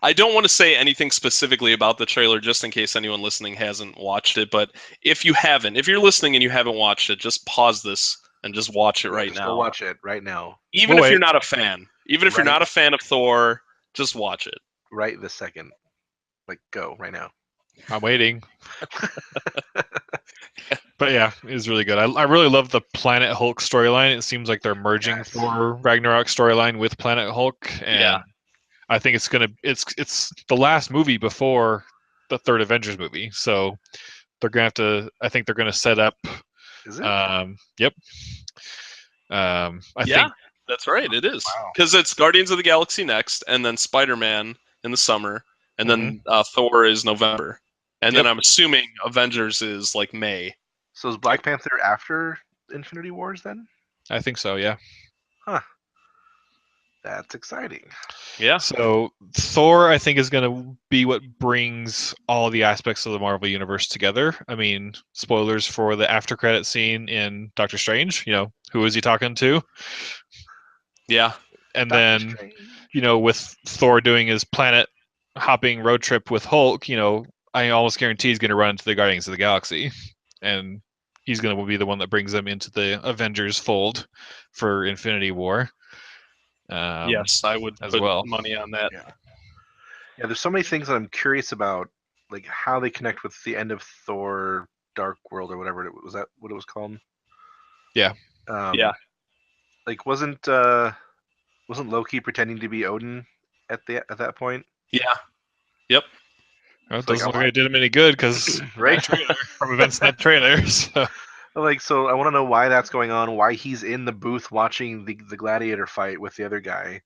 I don't want to say anything specifically about the trailer just in case anyone listening hasn't watched it, but if you're listening and you haven't watched it, just pause this and just watch it right Just now. go watch it right now. Even We'll if you're wait. not a fan. Even if you're not a fan of Thor, just watch it. Right this second. Like go right now. I'm waiting. But yeah, it was really good. I really love the Planet Hulk storyline. It seems like they're merging Yes. Thor Ragnarok storyline with Planet Hulk, and Yeah. I think it's the last movie before the third Avengers movie, so they're gonna have to. I think they're gonna set up. Is it? Yep. I think That's right. It is Wow. because it's Guardians of the Galaxy next, and then Spider-Man in the summer, and then Thor is November, and then Yep. I'm assuming Avengers is like May. So is Black Panther after Infinity Wars then? I think so. Yeah. That's exciting. Yeah. So Thor, I think, is going to be what brings all the aspects of the Marvel universe together. I mean, spoilers for the after credit scene in Doctor Strange. You know, who is he talking to? Yeah. And Doctor then, Strange. you know, with Thor doing his planet hopping road trip with Hulk, you know, I almost guarantee he's going to run into the Guardians of the Galaxy, and he's going to be the one that brings them into the Avengers fold for Infinity War. Yes, I would as put well. money on that. Yeah, there's so many things that I'm curious about, like how they connect with the end of Thor Dark World or whatever it was. That what it was called? Yeah. Yeah. Like wasn't Loki pretending to be Odin at that point? Yeah. Yep. Well, it So, like, doesn't look like it did him any good because right? from events in that trailer. So. So I want to know why that's going on. Why he's in the booth watching the gladiator fight with the other guy.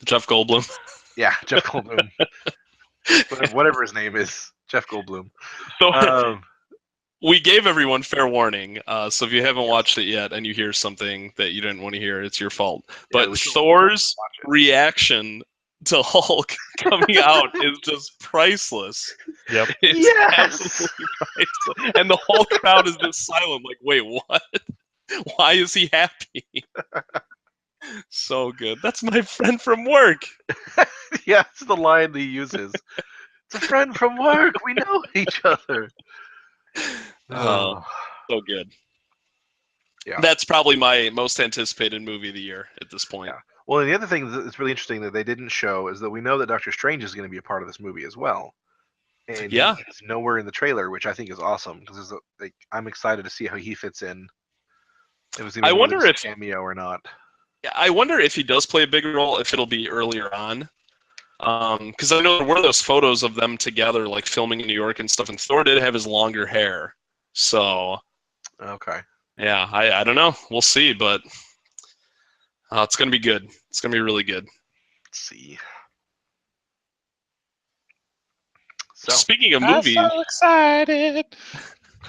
Jeff Goldblum. Yeah, Jeff Goldblum. Whatever his name is, Jeff Goldblum. So we gave everyone fair warning. So if you haven't watched it yet and you hear something that you didn't want to hear, it's your fault. But Thor's reaction to Hulk coming out is just priceless. Yep. It's absolutely priceless. And the whole crowd is just silent, like, wait, what? Why is he happy? So good. That's my friend from work. Yeah, that's the line he uses. It's a friend from work. We know each other. Oh, so good. Yeah. That's probably my most anticipated movie of the year at this point. Yeah. Well, and the other thing that's really interesting that they didn't show is that we know that Doctor Strange is going to be a part of this movie as well. And he's nowhere in the trailer, which I think is awesome because I'm excited to see how he fits in. I wonder if cameo or not. I wonder if he does play a big role, if it'll be earlier on. Because I know there were those photos of them together, like filming in New York and stuff, and Thor did have his longer hair. So, okay. Yeah, I don't know. We'll see, but it's going to be good. It's going to be really good. Let's see. So, speaking of movies, I'm so excited.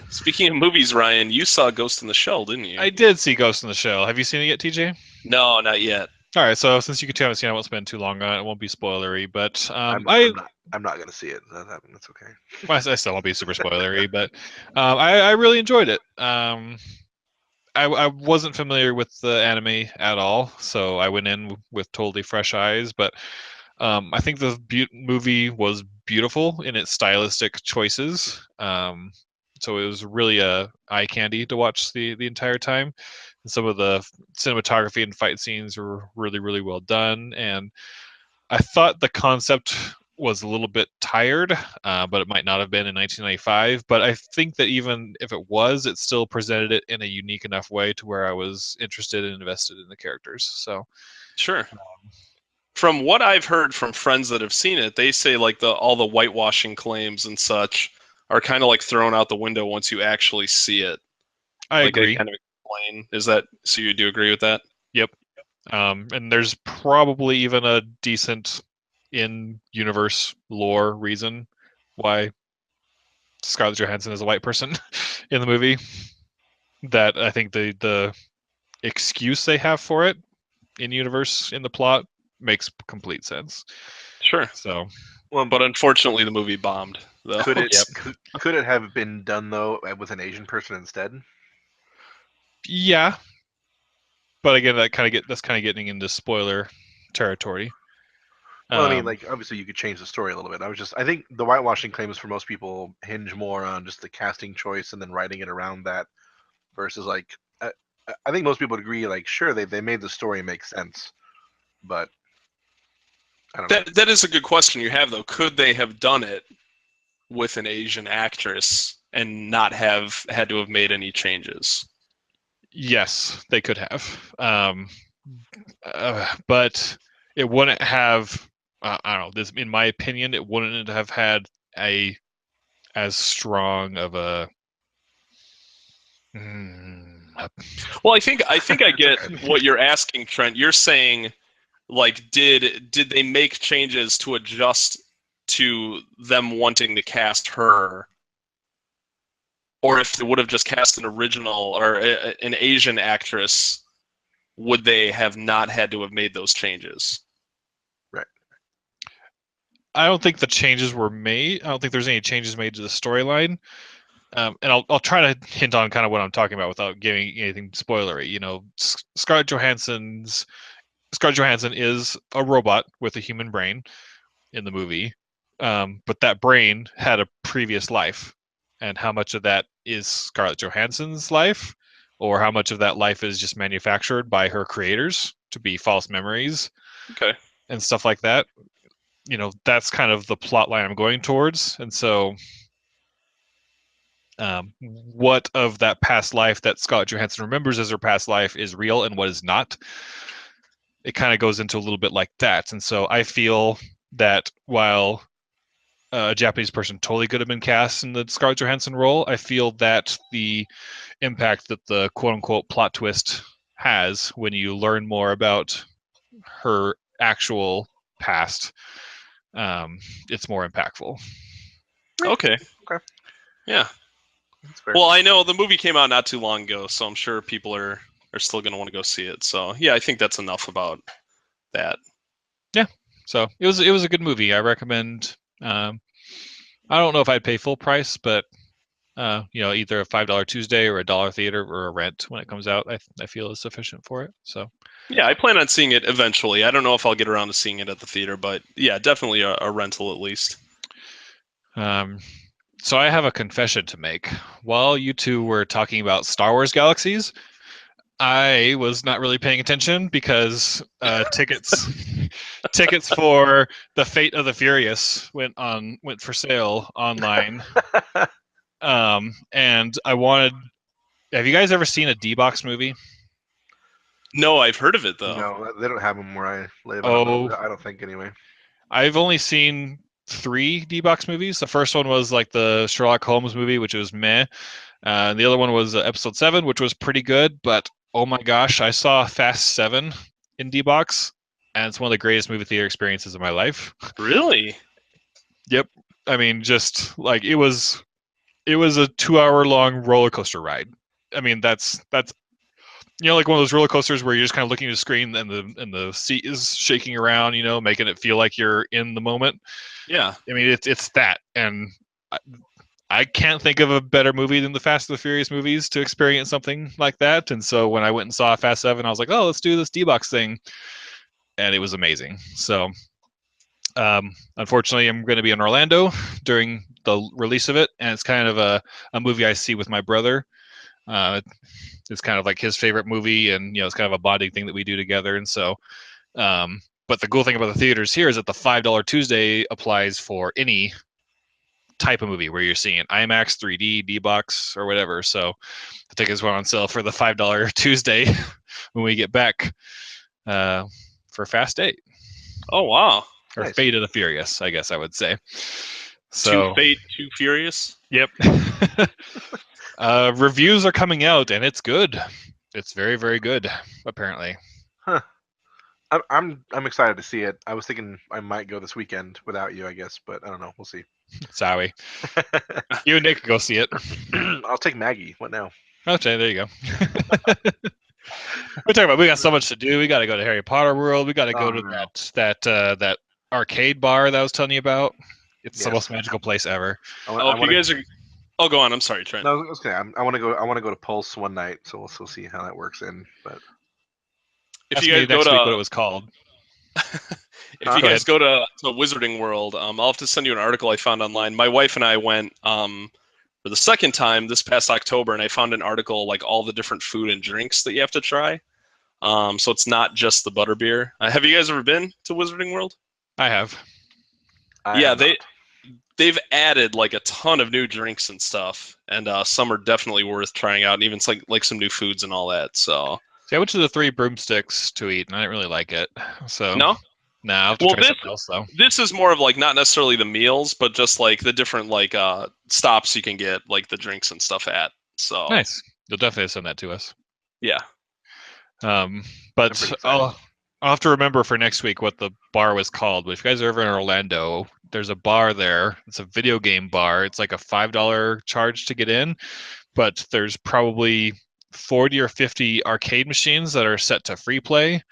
Speaking of movies, Ryan, you saw Ghost in the Shell, didn't you? I did see Ghost in the Shell. Have you seen it yet, TJ? No, not yet. All right, so since you haven't seen it, I won't spend too long on it. It won't be spoilery, but I'm not going to see it. That's okay. Well, I still won't be super spoilery, but I really enjoyed it. I wasn't familiar with the anime at all, so I went in with totally fresh eyes. But I think the movie was beautiful in its stylistic choices. So it was really a eye candy to watch the entire time. And some of the cinematography and fight scenes were really, really well done. And I thought the concept was a little bit tired, but it might not have been in 1995. But I think that even if it was, it still presented it in a unique enough way to where I was interested and invested in the characters. So, sure. From what I've heard from friends that have seen it, they say like all the whitewashing claims and such are kind of like thrown out the window once you actually see it. I agree. Kind of explain. Is that so? You do agree with that? Yep. And there's probably even a decent in-universe lore reason why Scarlett Johansson is a white person in the movie. That I think the excuse they have for it in-universe in the plot makes complete sense. Sure. So, Well, But unfortunately, the movie bombed. Though. could it Yep. could it have been done though with an Asian person instead? yeah. But again, that's kind of getting into spoiler territory. Well, I mean, like obviously you could change the story a little bit. I think the whitewashing claims for most people hinge more on just the casting choice and then writing it around that, versus like I think most people would agree. Like, sure, they made the story make sense, but I don't know. That is a good question you have, though. Could they have done it with an Asian actress and not have had to have made any changes? yes, they could have. But it wouldn't have. I don't know. This, in my opinion, it wouldn't have had as strong of a. Well, I think I get what you're asking, Trent. You're saying, like, did they make changes to adjust to them wanting to cast her, or if they would have just cast an original or an Asian actress, would they have not had to have made those changes? Right. I don't think the changes were made. I don't think there's any changes made to the storyline. And I'll try to hint on kind of what I'm talking about without giving anything spoilery. You know, Scarlett Johansson is a robot with a human brain in the movie, but that brain had a previous life, and how much of that is Scarlett Johansson's life, or how much of that life is just manufactured by her creators to be false memories, Okay. and stuff like that. You know, that's kind of the plot line I'm going towards, and so. What of that past life that Scarlett Johansson remembers as her past life is real and what is not. It kind of goes into a little bit like that. And so I feel that while a Japanese person totally could have been cast in the Scarlett Johansson role, I feel that the impact that the quote-unquote plot twist has when you learn more about her actual past, it's more impactful. Okay. Okay. Yeah. That's fair. Well, I know the movie came out not too long ago, so I'm sure people are still going to want to go see it. So yeah, I think that's enough about that. Yeah. So it was a good movie. I recommend. I don't know if I'd pay full price, but either a $5 Tuesday or a $1 theater or a rent when it comes out, I feel is sufficient for it. So Yeah, I plan on seeing it eventually. I don't know if I'll get around to seeing it at the theater, but yeah, definitely a rental at least. So I have a confession to make. While you two were talking about Star Wars Galaxies, I was not really paying attention because tickets for the Fate of the Furious went for sale online. And I wanted. Have you guys ever seen a D-Box movie? No, I've heard of it though. No, they don't have them where I live. Oh. I don't think anyway. I've only seen 3 D-Box movies. The first one was like the Sherlock Holmes movie, which was meh. And the other one was Episode 7, which was pretty good. But oh my gosh, I saw Fast 7 in D-Box, and it's one of the greatest movie theater experiences of my life. Really? Yep. I mean, just like it was a 2-hour long roller coaster ride. I mean, that's like one of those roller coasters where you're just kind of looking at the screen and the seat is shaking around, making it feel like you're in the moment. Yeah. I mean, it's that, and I can't think of a better movie than the Fast and the Furious movies to experience something like that. And so when I went and saw Fast 7, I was like, oh, let's do this D-Box thing, and it was amazing. So unfortunately, I'm going to be in Orlando during the release of it, and it's kind of a movie I see with my brother. It's kind of like his favorite movie, and it's kind of a bonding thing that we do together. And so, but the cool thing about the theaters here is that the $5 Tuesday applies for any type of movie where you're seeing IMAX, 3D, D-Box, or whatever. So the tickets went on sale for the $5 Tuesday when we get back for Fast 8. Oh wow. Or Nice. Fate of the Furious, I guess I would say. So Too Fate, Too Furious. Yep. Reviews are coming out, and it's good. It's very, very good, apparently. Huh. I'm excited to see it. I was thinking I might go this weekend without you, I guess, but I don't know. We'll see. Sorry. You and Nick can go see it. I'll take Maggie. What now? Okay, there you go. We're talking about we got so much to do. We got to go to Harry Potter World. We got to go to no. that arcade bar that I was telling you about. It's the Yes. most magical place ever. If you guys are, oh, go on. I'm sorry, Trent. No, it's okay. I want to go. I want to go to Pulse one night, so we'll see how that works in. But If Ask you me guys go next week what it to, was called. if you guys go to Wizarding World, I'll have to send you an article I found online. My wife and I went for the second time this past October, and I found an article like all the different food and drinks that you have to try. So it's not just the butterbeer. Have you guys ever been to Wizarding World? I have. Yeah, they've added like a ton of new drinks and stuff, and some are definitely worth trying out, and even like some new foods and all that. So See, I went to the Three Broomsticks to eat, and I didn't really like it. So no, I'll have to try something else though. this is more of like not necessarily the meals, but just like the different like stops you can get like the drinks and stuff at. So Nice. You'll definitely send that to us. yeah. But I'll have to remember for next week what the bar was called. But if you guys are ever in Orlando, there's a bar there. It's a video game bar. It's like a $5 charge to get in, but there's probably 40 or 50 arcade machines that are set to free play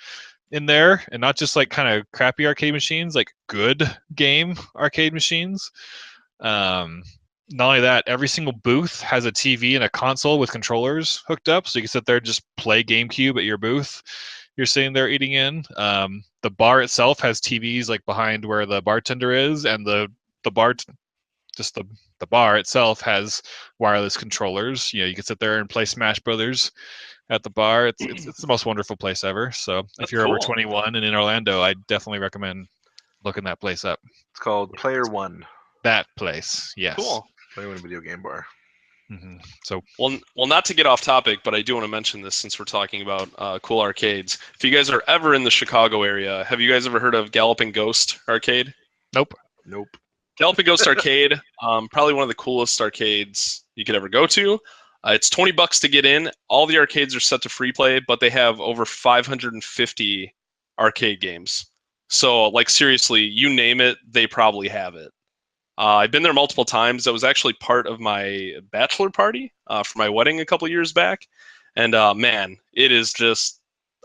in there, and not just like kind of crappy arcade machines, like good game arcade machines. Not only that, every single booth has a TV and a console with controllers hooked up, so you can sit there and just play GameCube at your booth. You're sitting there eating in. The bar itself has TVs like behind where the bartender is, and the bar, just the bar itself has wireless controllers. You know, you can sit there and play Smash Brothers at the bar. It's the most wonderful place ever. So if you're over 21 and in Orlando, I definitely recommend looking that place up. It's called Player One. That place, yes. Cool. Player One video game bar. Mm-hmm. So well, not to get off topic, but I do want to mention this since we're talking about cool arcades. If you guys are ever in the Chicago area, have you guys ever heard of Galloping Ghost Arcade? Nope. Galloping Ghost Arcade, probably one of the coolest arcades you could ever go to. It's $20 to get in. All the arcades are set to free play, but they have over 550 arcade games. So, like, seriously, you name it, they probably have it. I've been there multiple times. That was actually part of my bachelor party for my wedding a couple years back. And man, it is just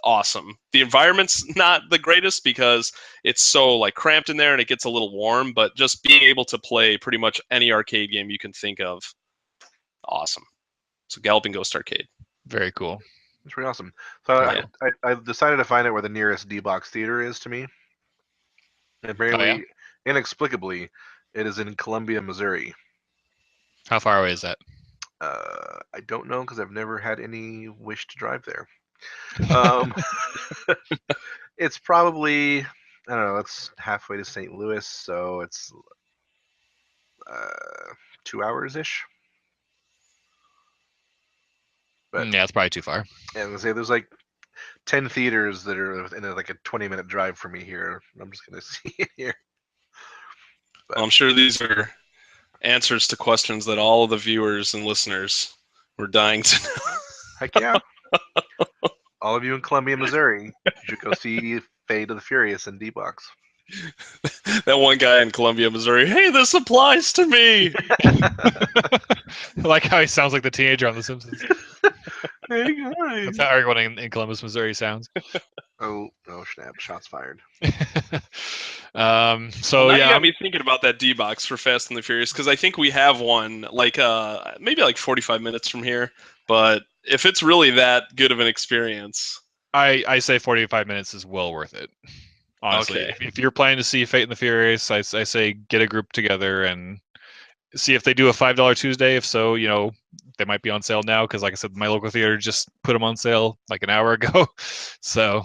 awesome. The environment's not the greatest because it's so like cramped in there and it gets a little warm, but just being able to play pretty much any arcade game you can think of, awesome. So Galloping Ghost Arcade. Very cool. It's pretty awesome. So I decided to find out where the nearest D-Box theater is to me. And apparently, inexplicably, it is in Columbia, Missouri. How far away is that? I don't know because I've never had any wish to drive there. It's probably, I don't know, it's halfway to St. Louis, so it's 2 hours-ish. But, yeah, it's probably too far. Yeah, I say there's like 10 theaters that are in like a 20-minute drive for me here. I'm just going to see it here. But I'm sure these are answers to questions that all of the viewers and listeners were dying to know. Heck yeah. All of you in Columbia, Missouri, you should go see Fate of the Furious in D-Box. That one guy in Columbia, Missouri, hey, this applies to me. I like how he sounds like the teenager on The Simpsons. Hey guys. That's how everyone in Columbus, Missouri sounds. Oh snap! Shots fired. So yeah, you got me thinking about that D-Box for Fast and the Furious because I think we have one like maybe like 45 minutes from here. But if it's really that good of an experience, I say 45 minutes is well worth it. Honestly, Okay. if you're planning to see Fate and the Furious, I say get a group together and see if they do a $5 Tuesday. If so, you know, they might be on sale now because, like I said, my local theater just put them on sale like an hour ago. So,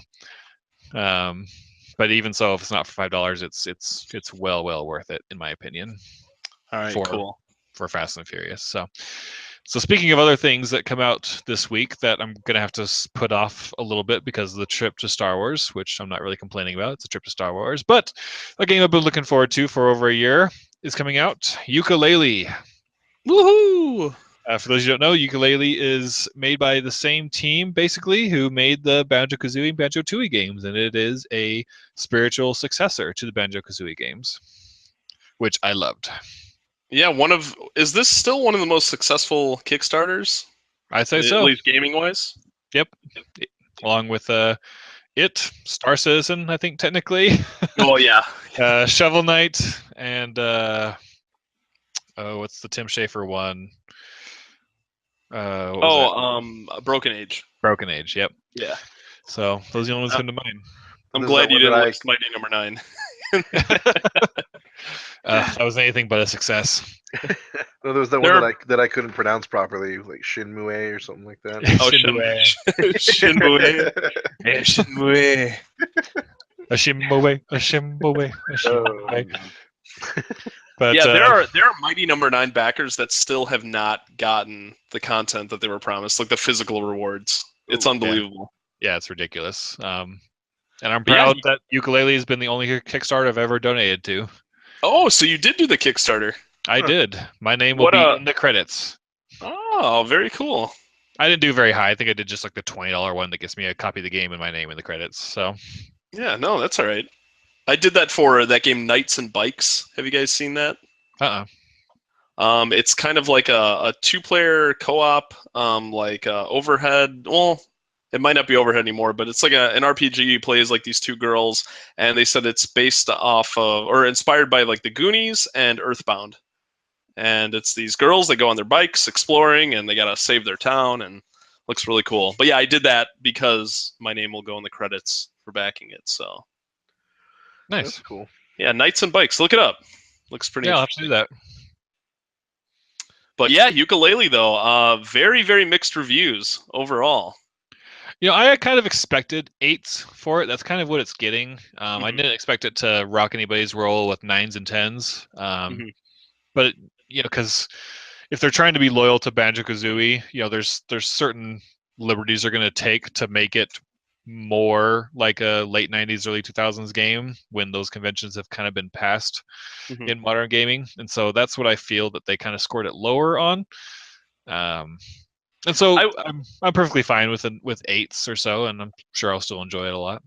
but even so, if it's not for $5, it's well worth it in my opinion. all right, cool. For Fast and Furious. So speaking of other things that come out this week that I'm going to have to put off a little bit because of the trip to Star Wars, which I'm not really complaining about. It's a trip to Star Wars. But a game I've been looking forward to for over a year is coming out, Yooka-Laylee. Woohoo! For those who don't know, Yooka-Laylee is made by the same team, basically, who made the Banjo-Kazooie and Banjo-Tooie games, and it is a spiritual successor to the Banjo-Kazooie games, which I loved. Yeah, is this still one of the most successful Kickstarters? I'd say At so. least gaming-wise? Yep. Along with Star Citizen, I think, technically. Oh, yeah. Shovel Knight, and what's the Tim Schafer one? What was that? Broken Age. Broken Age, yep. Yeah. So those are the only ones come to mind. I'm This is glad the you one didn't that list Mighty Number 9. That was anything but a success. No, there was that one that I couldn't pronounce properly, like Shinmue or something like that. Oh, Shinmue. Shinmue. Shinmue. A Shimboe, a Shimboe, a Shimboe. But yeah, there are Mighty Number 9 backers that still have not gotten the content that they were promised, like the physical rewards. It's unbelievable. Yeah, it's ridiculous. And I'm proud that Yooka-Laylee has been the only Kickstarter I've ever donated to. Oh, so you did do the Kickstarter? I did. My name will be in the credits. Oh, very cool. I didn't do very high. I think I did just like the $20 one that gets me a copy of the game and my name in the credits. So. Yeah, no, that's all right. I did that for that game Knights and Bikes. Have you guys seen that? It's kind of like a two-player co-op, overhead. Well, it might not be overhead anymore, but it's like an RPG. You play as like these two girls, and they said it's based off of or inspired by like the Goonies and Earthbound. And it's these girls that go on their bikes exploring, and they gotta save their town, and looks really cool. But yeah, I did that because my name will go in the credits for backing it. So nice, that's cool. Yeah, Knights and Bikes. Look it up. Looks pretty. Yeah, I'll have to do that. But yeah, Yooka-Laylee though, very very mixed reviews overall. You know, I kind of expected 8s for it. That's kind of what it's getting. I didn't expect it to rock anybody's world with 9s and 10s. But because if they're trying to be loyal to Banjo-Kazooie, there's certain liberties they're going to take to make it more like a late 90s, early 2000s game when those conventions have kind of been passed in modern gaming. And so that's what I feel that they kind of scored it lower on. And so I'm perfectly fine with 8s or so, and I'm sure I'll still enjoy it a lot.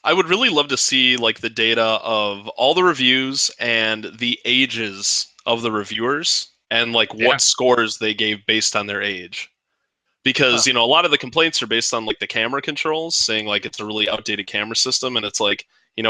I would really love to see like the data of all the reviews and the ages of the reviewers and like what scores they gave based on their age. Because, a lot of the complaints are based on like the camera controls, saying like it's a really outdated camera system, and it's like,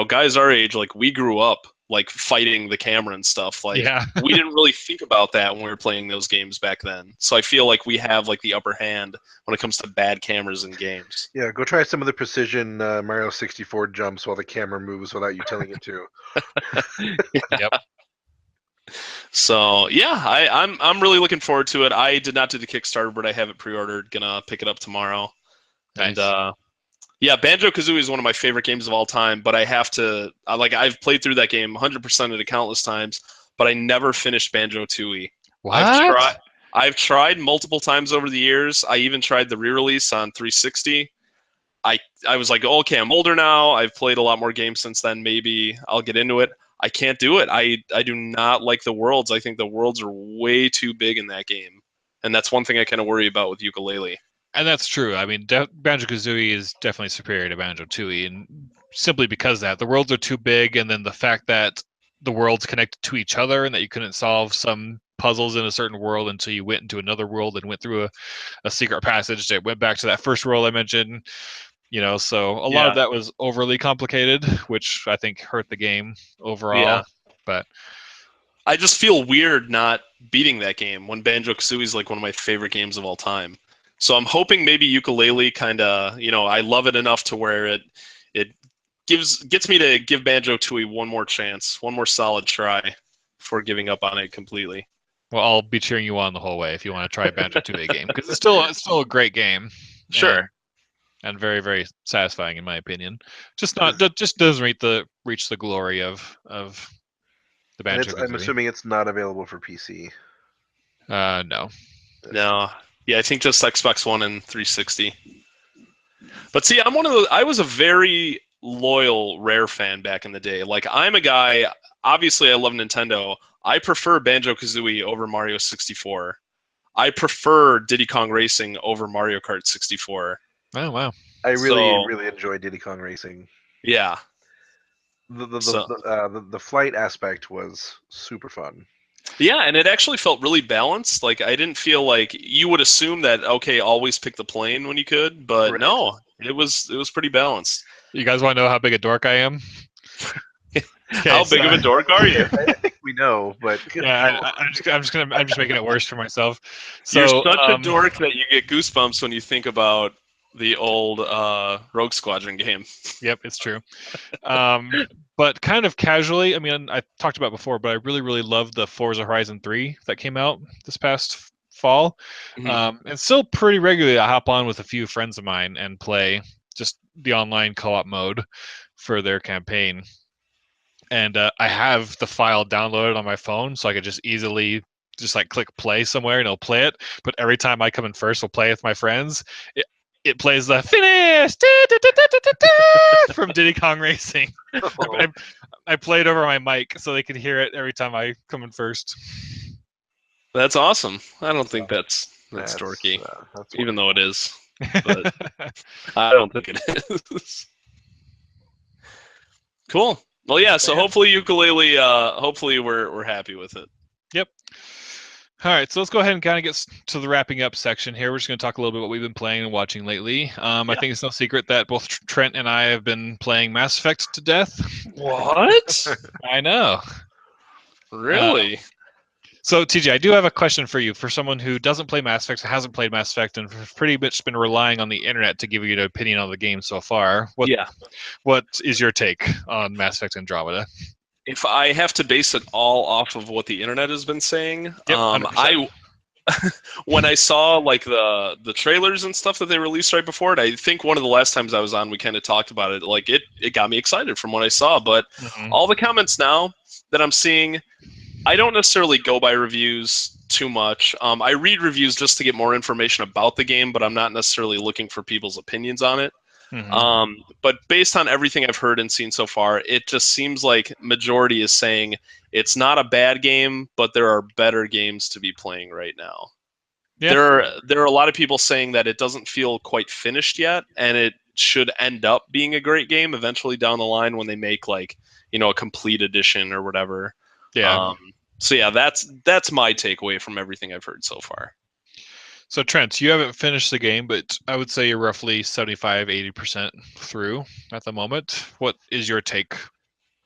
guys our age, like we grew up like fighting the camera and stuff. Like we didn't really think about that when we were playing those games back then. So I feel like we have like the upper hand when it comes to bad cameras in games. Yeah, go try some of the precision Mario 64 jumps while the camera moves without you telling it to. Yep. So yeah, I'm really looking forward to it. I did not do the Kickstarter, but I have it pre-ordered. Gonna pick it up tomorrow. Nice. And yeah, Banjo-Kazooie is one of my favorite games of all time, but I have to I've played through that game 100% at countless times, but I never finished Banjo-Tooie. What? I've tried multiple times over the years. I even tried the re-release on 360. I was like, okay, I'm older now. I've played a lot more games since then. Maybe I'll get into it. I can't do it. I do not like the worlds. I think the worlds are way too big in that game. And that's one thing I kind of worry about with Yooka-Laylee. And that's true. I mean, Banjo-Kazooie is definitely superior to Banjo-Tooie, and simply because that the worlds are too big, and then the fact that the worlds connected to each other, and that you couldn't solve some puzzles in a certain world until you went into another world and went through a secret passage that went back to that first world I mentioned. So a lot of that was overly complicated, which I think hurt the game overall. Yeah. But I just feel weird not beating that game when Banjo-Kazooie is like one of my favorite games of all time. So I'm hoping maybe Yooka-Laylee kind of, I love it enough to where it gets me to give Banjo-Tooie one more chance, one more solid try before giving up on it completely. Well, I'll be cheering you on the whole way if you want to try a Banjo-Tooie game, because it's still a great game. Sure. And very, very satisfying in my opinion. Just doesn't reach the glory of the Banjo-Kazooie. I'm assuming it's not available for PC. No. No. Yeah, I think just Xbox One and 360. But see, I'm one of those. I was a very loyal Rare fan back in the day. Like, I'm a guy. Obviously, I love Nintendo. I prefer Banjo-Kazooie over Mario 64. I prefer Diddy Kong Racing over Mario Kart 64. Oh wow. I really, So- really enjoyed Diddy Kong Racing. Yeah. The So- the flight aspect was super fun. Yeah, and it actually felt really balanced. Like I didn't feel like you would assume that okay, always pick the plane when you could, but Right. no, it was pretty balanced. You guys want to know how big a dork I am? How big of a dork are you? I think we know, but Yeah, I'm just making it worse for myself. You're So such a dork that you get goosebumps when you think about the old Rogue Squadron game. Yep, it's true. But kind of casually, I mean, I talked about it before, but I really, really loved the Forza Horizon 3 that came out this past fall. Mhm. And still pretty regularly, I hop on with a few friends of mine and play just the online co-op mode for their campaign. And I have the file downloaded on my phone, so I could just easily just like click play somewhere and it'll play it. But every time I come in first, we'll play with my friends. It plays the finish from Diddy Kong Racing. I played over my mic so they could hear it every time I come in first. That's awesome. I don't think that's dorky, that's even though it is. But I don't think it is. Cool. Well, yeah. So Yeah. hopefully Yooka-Laylee. Hopefully we're happy with it. Yep. All right, so let's go ahead and kind of get to the wrapping up section here. We're just going to talk a little bit about what we've been playing and watching lately. I think it's no secret that both Trent and I have been playing Mass Effect to death. What? I know. Really? So, TJ, I do have a question for you. For someone who doesn't play Mass Effect, hasn't played Mass Effect, and has pretty much been relying on the internet to give you an opinion on the game so far, what is your take on Mass Effect Andromeda? If I have to base it all off of what the internet has been saying, Yep, 100%. when I saw like the trailers and stuff that they released right before it, I think one of the last times I was on, we kind of talked about it. Like it got me excited from what I saw. But all the comments now that I'm seeing, I don't necessarily go by reviews too much. I read reviews just to get more information about the game, but I'm not necessarily looking for people's opinions on it. But based on everything I've heard and seen so far, it just seems like majority is saying it's not a bad game, but there are better games to be playing right now. Yeah. There are a lot of people saying that it doesn't feel quite finished yet, and it should end up being a great game eventually down the line when they make like a complete edition or whatever. Yeah. So yeah, that's my takeaway from everything I've heard so far. So, Trent, you haven't finished the game, but I would say you're roughly 75, 80% through at the moment. What is your take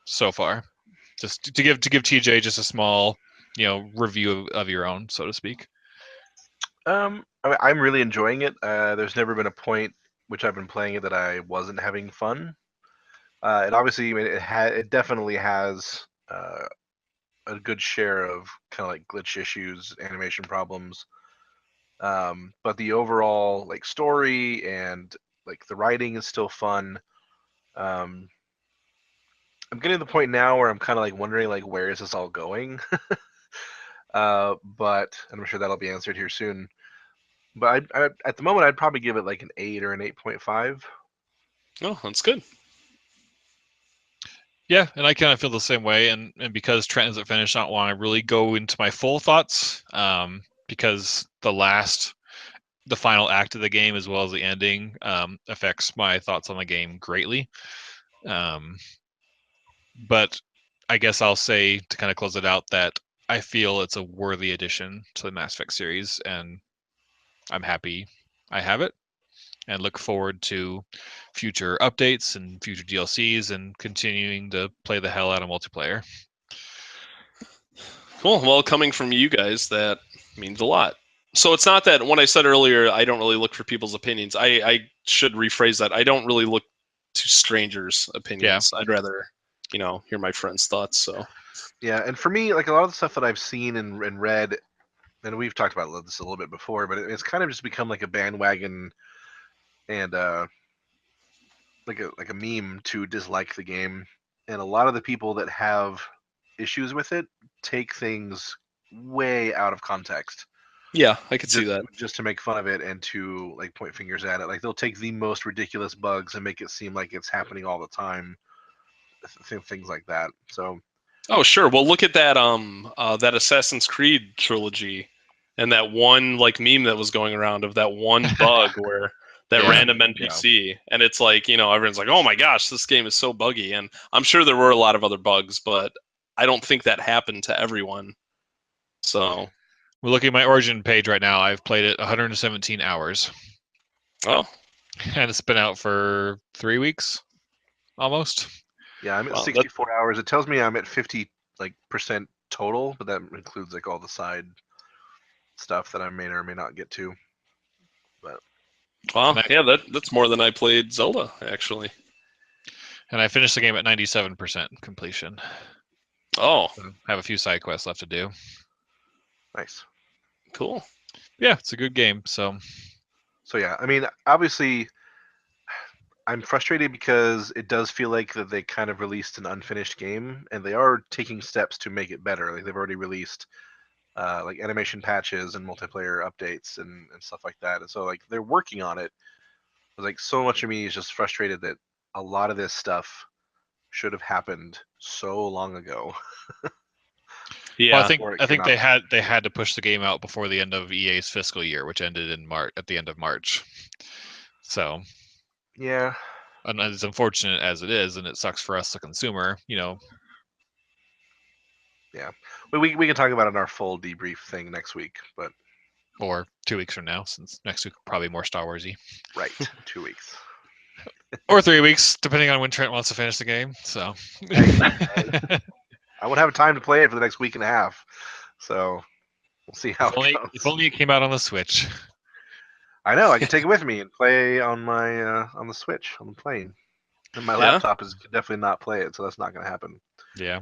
so far? Just to give TJ just a small, review of your own, so to speak. I'm really enjoying it. There's never been a point which I've been playing it that I wasn't having fun. And obviously, I mean, it definitely has a good share of kind of like glitch issues, animation problems. But the overall like story and like the writing is still fun. I'm getting to the point now where I'm kind of like wondering like where is this all going? But I'm sure that'll be answered here soon. But I at the moment I'd probably give it like an 8 or an 8.5. Oh, that's good. Yeah, and I kind of feel the same way, and because Trent isn't finished, I don't want to really go into my full thoughts, because the final act of the game as well as the ending affects my thoughts on the game greatly. But I guess I'll say to kind of close it out that I feel it's a worthy addition to the Mass Effect series, and I'm happy I have it, and look forward to future updates and future DLCs and continuing to play the hell out of multiplayer. Cool. Well, coming from you guys, that means a lot. So it's not that when I said earlier, I don't really look for people's opinions. I should rephrase that. I don't really look to strangers' opinions. I'd rather, hear my friends' thoughts. So Yeah, and for me, like a lot of the stuff that I've seen and read, and we've talked about this a little bit before, but it's kind of just become like a bandwagon and like a meme to dislike the game. And a lot of the people that have issues with it take things way out of context. yeah, I could see that. Just to make fun of it and to like point fingers at it. Like they'll take the most ridiculous bugs and make it seem like it's happening all the time. Things like that. So Oh, sure. Well, look at that that Assassin's Creed trilogy and that one like meme that was going around of that one bug where that Yeah. random NPC, and it's like, everyone's like, oh my gosh, this game is so buggy, and I'm sure there were a lot of other bugs, but I don't think that happened to everyone. So We're looking at my Origin page right now. I've played it 117 hours. oh And it's been out for 3 weeks, almost. Yeah, I'm at Wow, 64 hours. It tells me I'm at 50 percent total, but that includes like all the side stuff that I may or may not get to. wow, And yeah, that's more than I played Zelda actually. I finished the game at 97% completion. Oh, So I have a few side quests left to do. Nice. cool. Yeah, it's a good game. So yeah, I mean, obviously, I'm frustrated because it does feel like that they kind of released an unfinished game, and they are taking steps to make it better. Like they've already released like animation patches and multiplayer updates and stuff like that, and so like they're working on it. But, like so much of me is just frustrated that a lot of this stuff should have happened so long ago. Yeah, well, Or it I think cannot. they had to push the game out before the end of EA's fiscal year, which ended in March at the end of March. So, Yeah, and as unfortunate as it is, and it sucks for us, the consumer, we can talk about it in our full debrief thing next week, but or 2 weeks from now, since next week probably more Star Warsy, right, 2 weeks. or 3 weeks, depending on when Trent wants to finish the game. So, I won't have time to play it for the next week and a half, so we'll see how it goes. if only it came out on the Switch. I know I can take it with me and play on my on the Switch on the plane. And my Yeah. laptop is definitely not play it, so that's not going to happen. Yeah.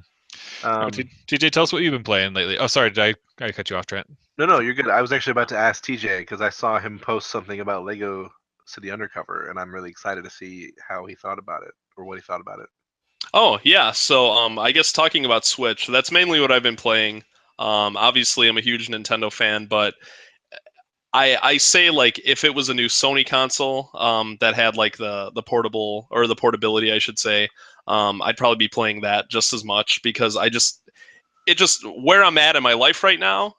Um, TJ, tell us what you've been playing lately. Oh, sorry, did I cut you off, Trent? no, you're good. I was actually about to ask TJ because I saw him post something about Lego City Undercover, and I'm really excited to see how he thought about it or what he thought about it. Oh, yeah. So, I guess talking about Switch, that's mainly what I've been playing. Obviously, I'm a huge Nintendo fan, but I say like if it was a new Sony console, that had like the portable or the portability, I should say, I'd probably be playing that just as much because it just where I'm at in my life right now,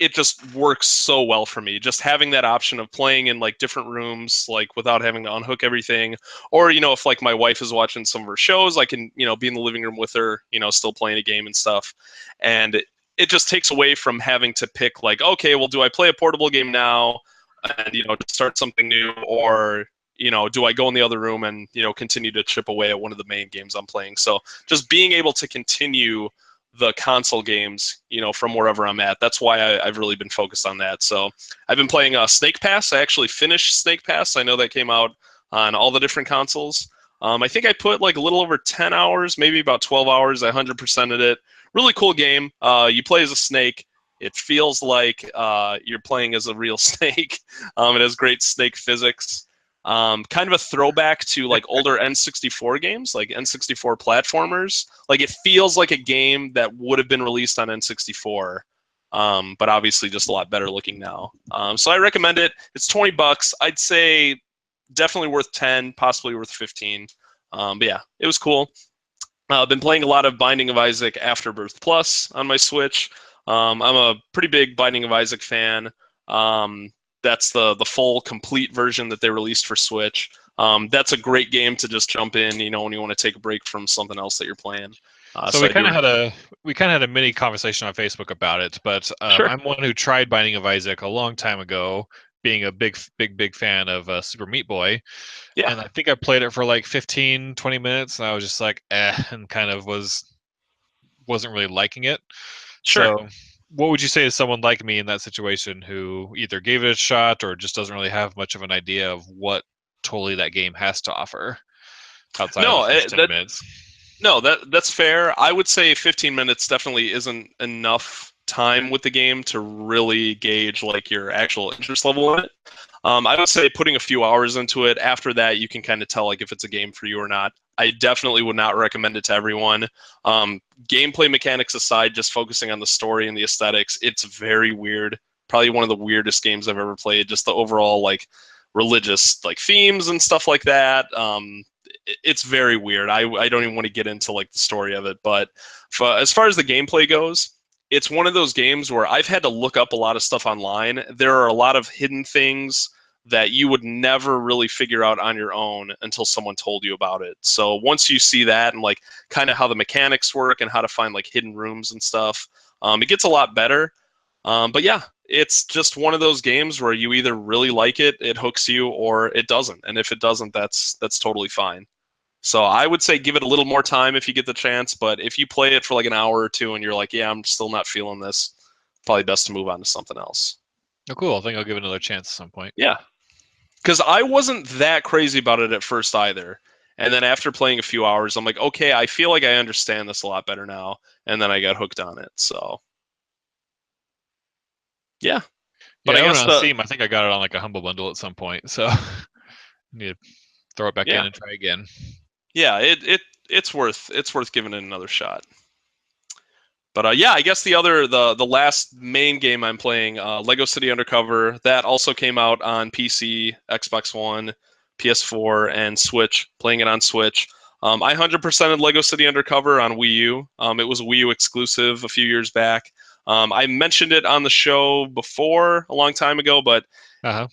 it just works so well for me. Just having that option of playing in like different rooms, like without having to unhook everything, or if like my wife is watching some of her shows, I can be in the living room with her, still playing a game and stuff, and it just takes away from having to pick like, okay, well, do I play a portable game now and start something new, or do I go in the other room and continue to chip away at one of the main games I'm playing? So just being able to continue the console games, from wherever I'm at. That's why I've really been focused on that. So I've been playing Snake Pass. I actually finished Snake Pass. I know that came out on all the different consoles. I think I put like a little over 10 hours, maybe about 12 hours. I 100%ed it. Really cool game. You play as a snake. It feels like you're playing as a real snake. It has great snake physics. Kind of a throwback to like older N64 games, like N64 platformers. Like it feels like a game that would have been released on N64, but obviously just a lot better looking now. So I recommend it. It's $20. I'd say definitely worth 10, possibly worth 15. But yeah, it was cool. I've been playing a lot of Binding of Isaac Afterbirth Plus on my Switch. I'm a pretty big Binding of Isaac fan. That's the full complete version that they released for Switch. That's a great game to just jump in, when you want to take a break from something else that you're playing. So we kind of had a mini conversation on Facebook about it, but Sure. I'm one who tried Binding of Isaac a long time ago, being a big fan of Super Meat Boy. Yeah. And I think I played it for like 15, 20 minutes, and I was just like, and kind of wasn't really liking it. Sure. So what would you say to someone like me in that situation who either gave it a shot or just doesn't really have much of an idea of what totally that game has to offer outside of the first 10 minutes? No, that's fair. I would say 15 minutes definitely isn't enough time with the game to really gauge like your actual interest level in it. I would say putting a few hours into it. After that, you can kind of tell like if it's a game for you or not. I definitely would not recommend it to everyone. Gameplay mechanics aside, just focusing on the story and the aesthetics, it's very weird. Probably one of the weirdest games I've ever played. Just the overall like religious like themes and stuff like that. It's very weird. I don't even want to get into like the story of it, but as far as the gameplay goes, it's one of those games where I've had to look up a lot of stuff online. There are a lot of hidden things that you would never really figure out on your own until someone told you about it. So once you see that and like kind of how the mechanics work and how to find like hidden rooms and stuff, it gets a lot better. But yeah, it's just one of those games where you either really like it, it hooks you, or it doesn't. And if it doesn't, that's totally fine. So I would say give it a little more time if you get the chance. But if you play it for like an hour or two and you're like, yeah, I'm still not feeling this, probably best to move on to something else. Oh, cool. I think I'll give it another chance at some point. Yeah. Because I wasn't that crazy about it at first either. And then after playing a few hours, I'm like, okay, I feel like I understand this a lot better now. And then I got hooked on it. So, yeah. But Yeah, I I guess went on Steam. I think I got it on like a Humble Bundle at some point. So need to throw it back in and try again. Yeah, it's worth giving it another shot. But yeah, I guess the last main game I'm playing, Lego City Undercover, that also came out on PC, Xbox One, PS4, and Switch. Playing it on Switch. I 100%ed Lego City Undercover on Wii U. It was a Wii U exclusive a few years back. I mentioned it on the show before a long time ago, but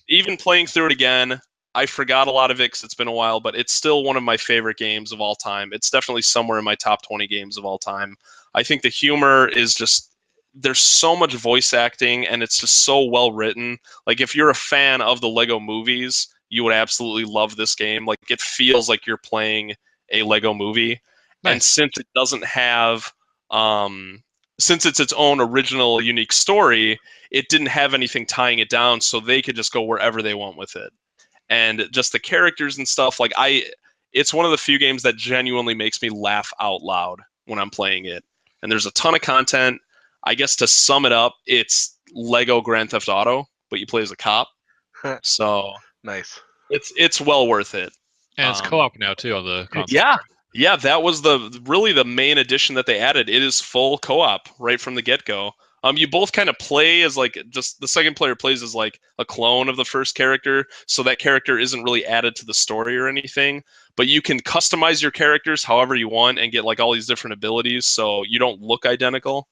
even playing through it again, I forgot a lot of it because it's been a while, but it's still one of my favorite games of all time. It's definitely somewhere in my top 20 games of all time. I think the humor is just, there's so much voice acting and it's just so well written. Like if you're a fan of the Lego movies, you would absolutely love this game. Like it feels like you're playing a Lego movie. Nice. And since it doesn't have, since it's its own original unique story, it didn't have anything tying it down, so they could just go wherever they want with it. And just the characters and stuff, like it's one of the few games that genuinely makes me laugh out loud when I'm playing it. And there's a ton of content. I guess to sum it up, it's Lego Grand Theft Auto, but you play as a cop. So nice. It's well worth it. And it's co-op now too on the console. Yeah, that was really the main addition that they added. It is full co-op right from the get-go. You both kind of play as like, just the second player plays as like a clone of the first character, so that character isn't really added to the story or anything. But you can customize your characters however you want and get like all these different abilities, so you don't look identical.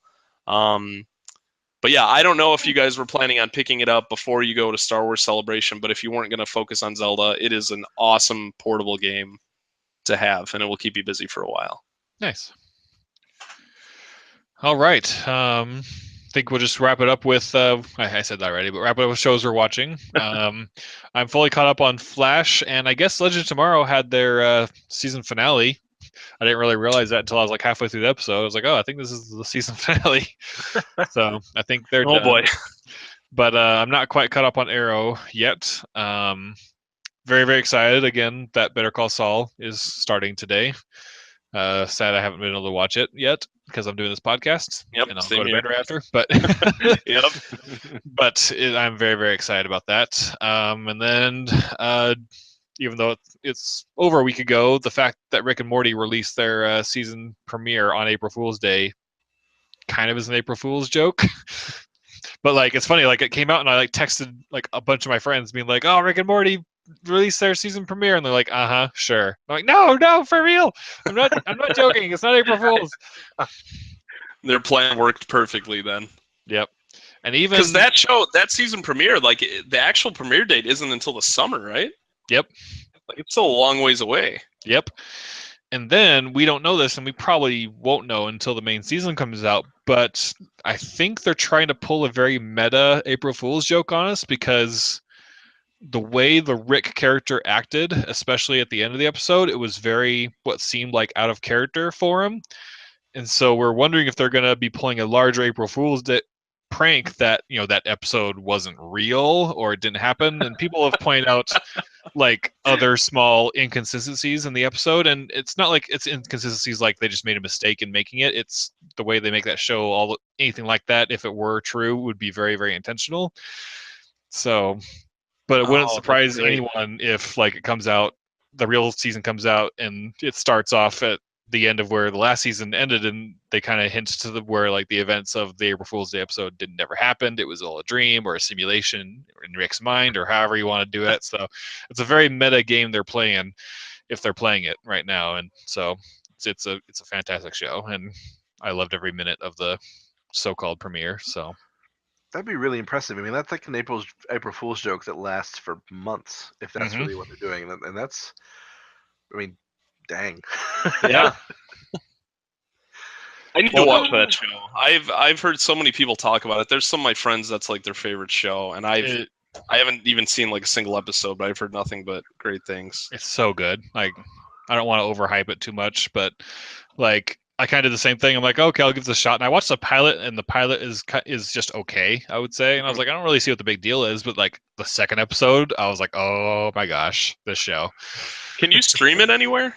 But yeah, I don't know if you guys were planning on picking it up before you go to Star Wars Celebration, but if you weren't going to focus on Zelda, it is an awesome portable game to have, and it will keep you busy for a while. Nice. All right. I think we'll just wrap it up with, I said that already, but wrap it up with shows we're watching. I'm fully caught up on Flash, and I guess Legend of Tomorrow had their season finale. I didn't really realize that until I was like halfway through the episode. I was like, oh, I think this is the season finale. So I think they're done. Boy. But I'm not quite caught up on Arrow yet. Very, very excited. Again, that Better Call Saul is starting today. Sad I haven't been able to watch it yet because I'm doing this podcast. Yep, and I'll go to bed right after. But yep. But I'm very, very excited about that. And then even though it's over a week ago, the fact that Rick and Morty released their season premiere on April Fool's Day kind of is an April Fool's joke. But like, it's funny, like it came out and I like texted like a bunch of my friends being like, oh, Rick and Morty released their season premiere, and they're like, sure. I'm like, no, for real. I'm not joking. It's not April Fool's. Their plan worked perfectly then. Yep. And even because that season premiere, like the actual premiere date isn't until the summer, right? Yep. Like it's still a long ways away. Yep. And then we don't know this, and we probably won't know until the main season comes out, but I think they're trying to pull a very meta April Fool's joke on us, because the way the Rick character acted, especially at the end of the episode, it was very what seemed like out of character for him. And so we're wondering if they're going to be pulling a larger April Fool's prank that, that episode wasn't real or it didn't happen. And people have pointed out like other small inconsistencies in the episode, and it's not like it's inconsistencies like they just made a mistake in making it. It's the way they make that show. Anything like that, if it were true, would be very, very intentional. So, but it wouldn't surprise anyone if like it comes out, the real season comes out, and it starts off at the end of where the last season ended, and they kind of hint to where like the events of the April Fool's Day episode never happened. It was all a dream or a simulation in Rick's mind, or however you want to do it. So it's a very meta game they're playing, if they're playing it right now. And so it's a fantastic show, and I loved every minute of the so-called premiere. So That'd be really impressive. I mean, that's like an April Fool's joke that lasts for months, if that's Mhm. really what they're doing. And that's, I mean, dang. Yeah. I need to Well, watch that show. I've heard so many people talk about it. There's some of my friends that's like their favorite show, and I haven't even seen like a single episode, but I've heard nothing but great things. it's so good. Like, I don't want to overhype it too much, but like I kind of did the same thing. I'm like, okay, I'll give this a shot. And I watched the pilot, and the pilot is just okay, I would say. And I was like, I don't really see what the big deal is, but like the second episode, I was like, oh my gosh, this show. Can you stream it anywhere?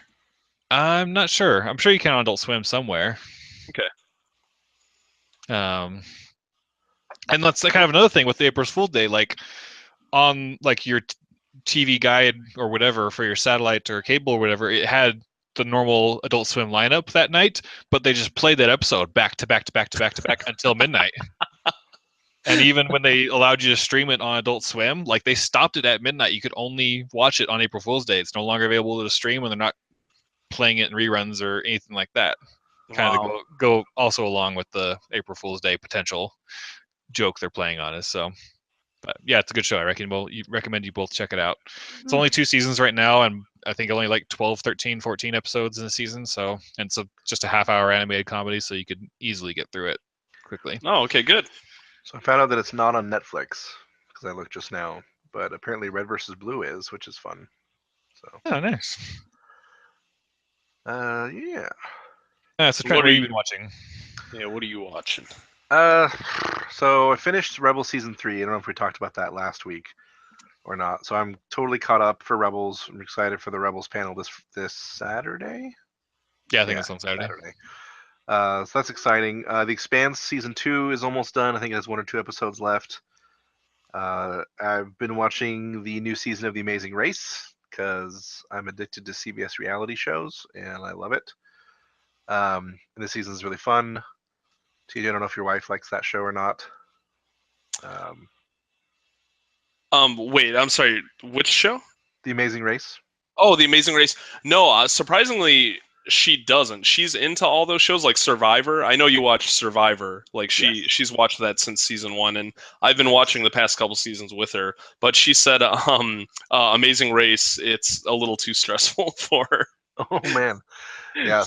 I'm not sure. I'm sure you can on Adult Swim somewhere. Okay. And that's kind of another thing with the April Fool's Day, like on like your TV guide or whatever for your satellite or cable or whatever, it had the normal Adult Swim lineup that night, but they just played that episode back to back to back to back to back until midnight. And even when they allowed you to stream it on Adult Swim, like they stopped it at midnight. You could only watch it on April Fool's Day. It's no longer available to stream, and they're not playing it in reruns or anything like that. Kind of go also along with the April Fool's Day potential joke they're playing on us. So, but yeah, it's a good show. I recommend you both check it out. It's only 2 seasons right now, and I think only like 12, 13, 14 episodes in a season. So, and so just a half-hour animated comedy, so you could easily get through it quickly. Oh, okay, good. So I found out that it's not on Netflix because I looked just now, but apparently Red vs. Blue is, which is fun. So. Oh, nice. Yeah. So Trent, what have you been watching? Yeah, what are you watching? So I finished Rebels season 3. I don't know if we talked about that last week or not. So I'm totally caught up for Rebels. I'm excited for the Rebels panel this Saturday. Yeah, I think it's on Saturday. So that's exciting. The Expanse season 2 is almost done. I think it has 1 or 2 episodes left. I've been watching the new season of The Amazing Race because I'm addicted to CBS reality shows and I love it. And this season is really fun. TJ, I don't know if your wife likes that show or not. Wait, I'm sorry. Which show? The Amazing Race. Oh, The Amazing Race. No, surprisingly, she doesn't. She's into all those shows like Survivor. I know you watch Survivor. Like she's watched that since season 1, and I've been watching the past couple seasons with her. But she said, Amazing Race, it's a little too stressful for her. Oh man, yeah.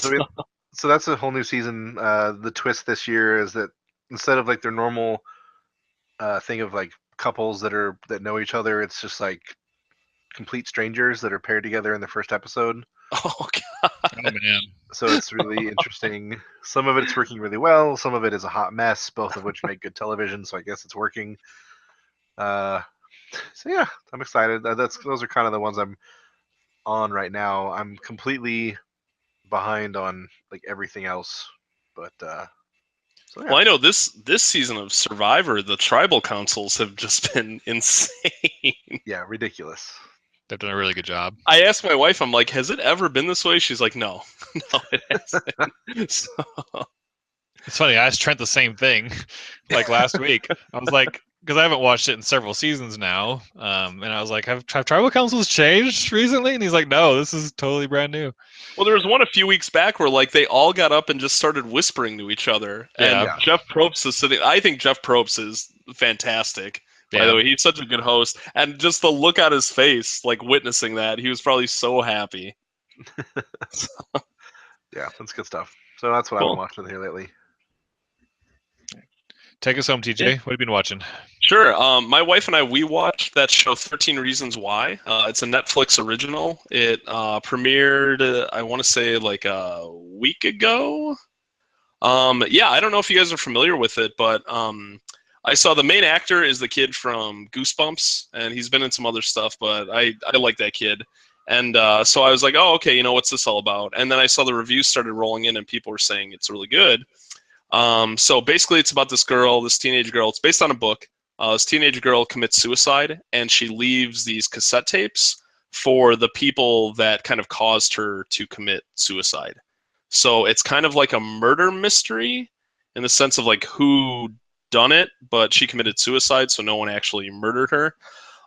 So that's a whole new season. The twist this year is that instead of like their normal thing of like couples that know each other, it's just like complete strangers that are paired together in the first episode. Oh god. Oh man. So it's really interesting. Some of it's working really well. Some of it is a hot mess. Both of which make good television. So I guess it's working. So yeah, I'm excited. Those are kind of the ones I'm on right now. I'm completely behind on like everything else, but so yeah. Well, I know this season of Survivor, the tribal councils have just been insane. Yeah, ridiculous. They've done a really good job. I asked my wife, I'm like, has it ever been this way? She's like, no, no, it hasn't. So, It's funny. I asked Trent the same thing, like last week. I was like, because I haven't watched it in several seasons now, and I was like, have tribal councils changed recently? And he's like, no, this is totally brand new. well, there was one a few weeks back where like they all got up and just started whispering to each other. And Yeah. Jeff Probst is sitting. I think Jeff Probst is fantastic. By the way, he's such a good host, and just the look on his face, like witnessing that, he was probably so happy. Yeah, that's good stuff. So that's what I've been watching here lately. Take us home, TJ. Yeah. What have you been watching? Sure. My wife and I, we watched that show 13 Reasons Why. It's a Netflix original. It premiered, I want to say, like a week ago. Yeah, I don't know if you guys are familiar with it, but I saw the main actor is the kid from Goosebumps, and he's been in some other stuff, but I like that kid. And so I was like, oh, okay, what's this all about? And then I saw the reviews started rolling in, and people were saying it's really good. So basically, it's about this teenage girl. It's based on a book. This teenage girl commits suicide, and she leaves these cassette tapes for the people that kind of caused her to commit suicide. So it's kind of like a murder mystery in the sense of like who done it, but she committed suicide, so no one actually murdered her.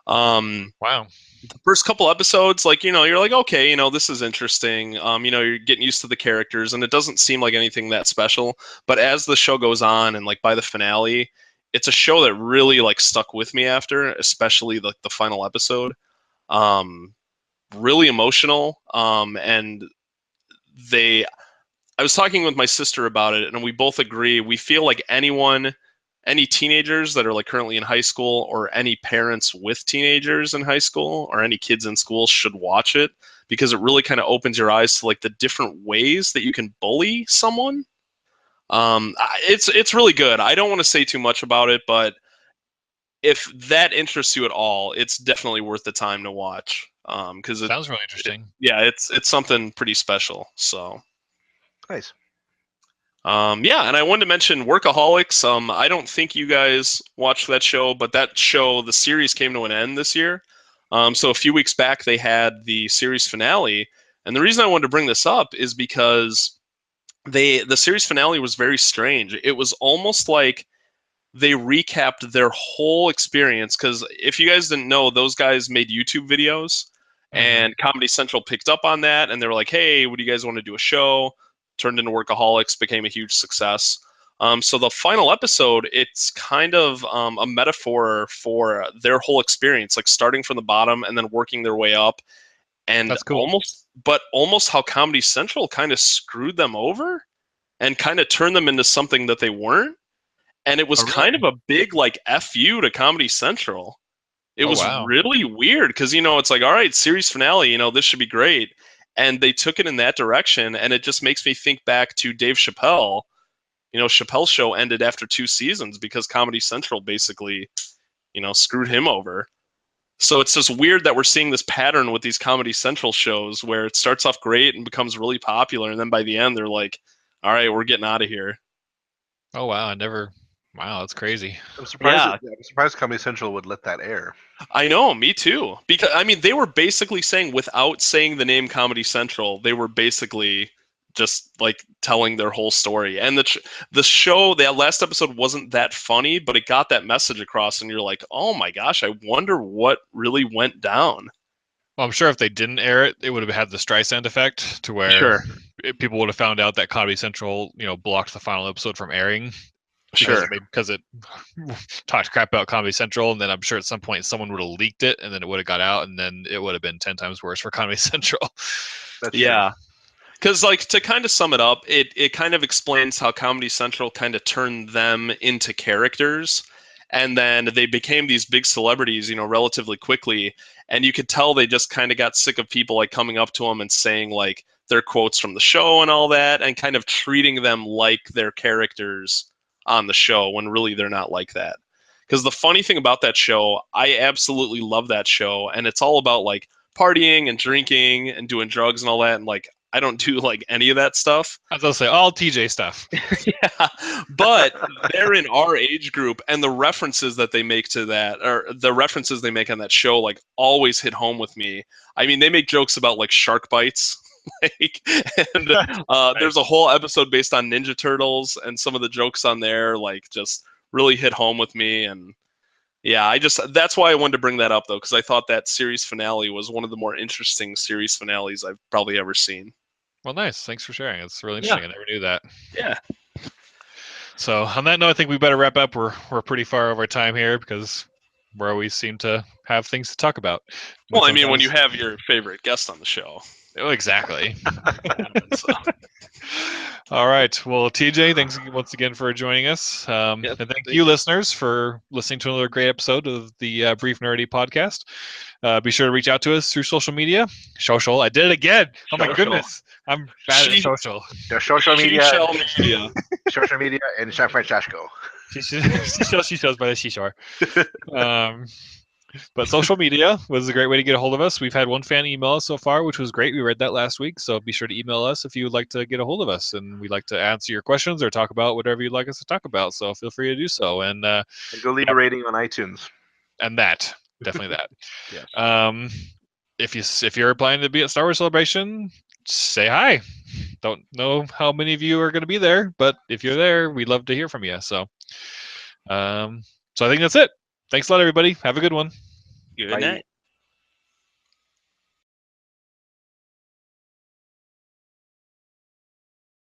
Wow. the first couple episodes, like, you're like, okay, this is interesting. You're getting used to the characters, and it doesn't seem like anything that special. But as the show goes on, and like by the finale, it's a show that really like stuck with me after, especially like the final episode. Really emotional. And I was talking with my sister about it, and we both agree. We feel like any teenagers that are like currently in high school, or any parents with teenagers in high school, or any kids in school should watch it, because it really kind of opens your eyes to like the different ways that you can bully someone. It's really good. I don't want to say too much about it, but if that interests you at all, it's definitely worth the time to watch. Because Sounds really interesting. it's something pretty special. So. Nice. Yeah, and I wanted to mention Workaholics. I don't think you guys watched that show, but that show, the series came to an end this year. So a few weeks back, they had the series finale, and the reason I wanted to bring this up is because the series finale was very strange. It was almost like they recapped their whole experience, because if you guys didn't know, those guys made YouTube videos, and Comedy Central picked up on that, and they were like, hey, would you guys want to do a show? Turned into Workaholics, became a huge success. So the final episode, it's kind of a metaphor for their whole experience, like starting from the bottom and then working their way up. And That's cool. almost how Comedy Central kind of screwed them over and kind of turned them into something that they weren't. And it was kind of a big like FU to Comedy Central. It was really weird, because it's like, all right, series finale, this should be great. And they took it in that direction, and it just makes me think back to Dave Chappelle. Chappelle's show ended after 2 seasons because Comedy Central basically, screwed him over. So it's just weird that we're seeing this pattern with these Comedy Central shows where it starts off great and becomes really popular, and then by the end they're like, all right, we're getting out of here. Oh, wow. Wow, that's crazy. I'm surprised Comedy Central would let that air. I know, me too. Because they were basically saying, without saying the name Comedy Central, they were basically just like telling their whole story. And the show, that last episode wasn't that funny, but it got that message across, and you're like, oh my gosh, I wonder what really went down. Well, I'm sure if they didn't air it, it would have had the Streisand effect, to where people would have found out that Comedy Central, blocked the final episode from airing. Because it talked crap about Comedy Central, and then I'm sure at some point someone would have leaked it, and then it would have got out, and then it would have been 10 times worse for Comedy Central. Yeah. Because, like, to kind of sum it up, it kind of explains how Comedy Central kind of turned them into characters, and then they became these big celebrities, relatively quickly, and you could tell they just kind of got sick of people, like, coming up to them and saying, like, their quotes from the show and all that, and kind of treating them like their characters on the show, when really they're not like that. Because the funny thing about that show, I absolutely love that show, and it's all about like partying and drinking and doing drugs and all that, and like I don't do like any of that stuff. I was gonna say all TJ stuff. Yeah, but they're in our age group, and the references that they make to that, or the references they make on that show, like always hit home with me. They make jokes about like shark bites. And there's a whole episode based on Ninja Turtles, and some of the jokes on there like just really hit home with me. And yeah, that's why I wanted to bring that up, though, because I thought that series finale was one of the more interesting series finales I've probably ever seen. Well, nice. Thanks for sharing. It's really interesting. I never knew that. Yeah. So on that note, I think we better wrap up. We're pretty far over time here, because we always seem to have things to talk about. Well, when you have your favorite guest on the show. Oh, exactly. All right. Well, TJ, thanks once again for joining us. And thank you, listeners, for listening to another great episode of the Brief Nerdity podcast. Be sure to reach out to us through social media. Shocial. I did it again. Oh, my goodness. I'm bad at social. The social media. Social media in San Francisco. She shows by the seashore. But social media was a great way to get a hold of us. We've had one fan email us so far, which was great. We read that last week. So be sure to email us if you would like to get a hold of us. And we'd like to answer your questions or talk about whatever you'd like us to talk about. So feel free to do so. And go leave a rating on iTunes. And definitely that. Yes. If you're planning to be at Star Wars Celebration, say hi. Don't know how many of you are going to be there, but if you're there, we'd love to hear from you. So I think that's it. Thanks a lot, everybody. Have a good one. Good night.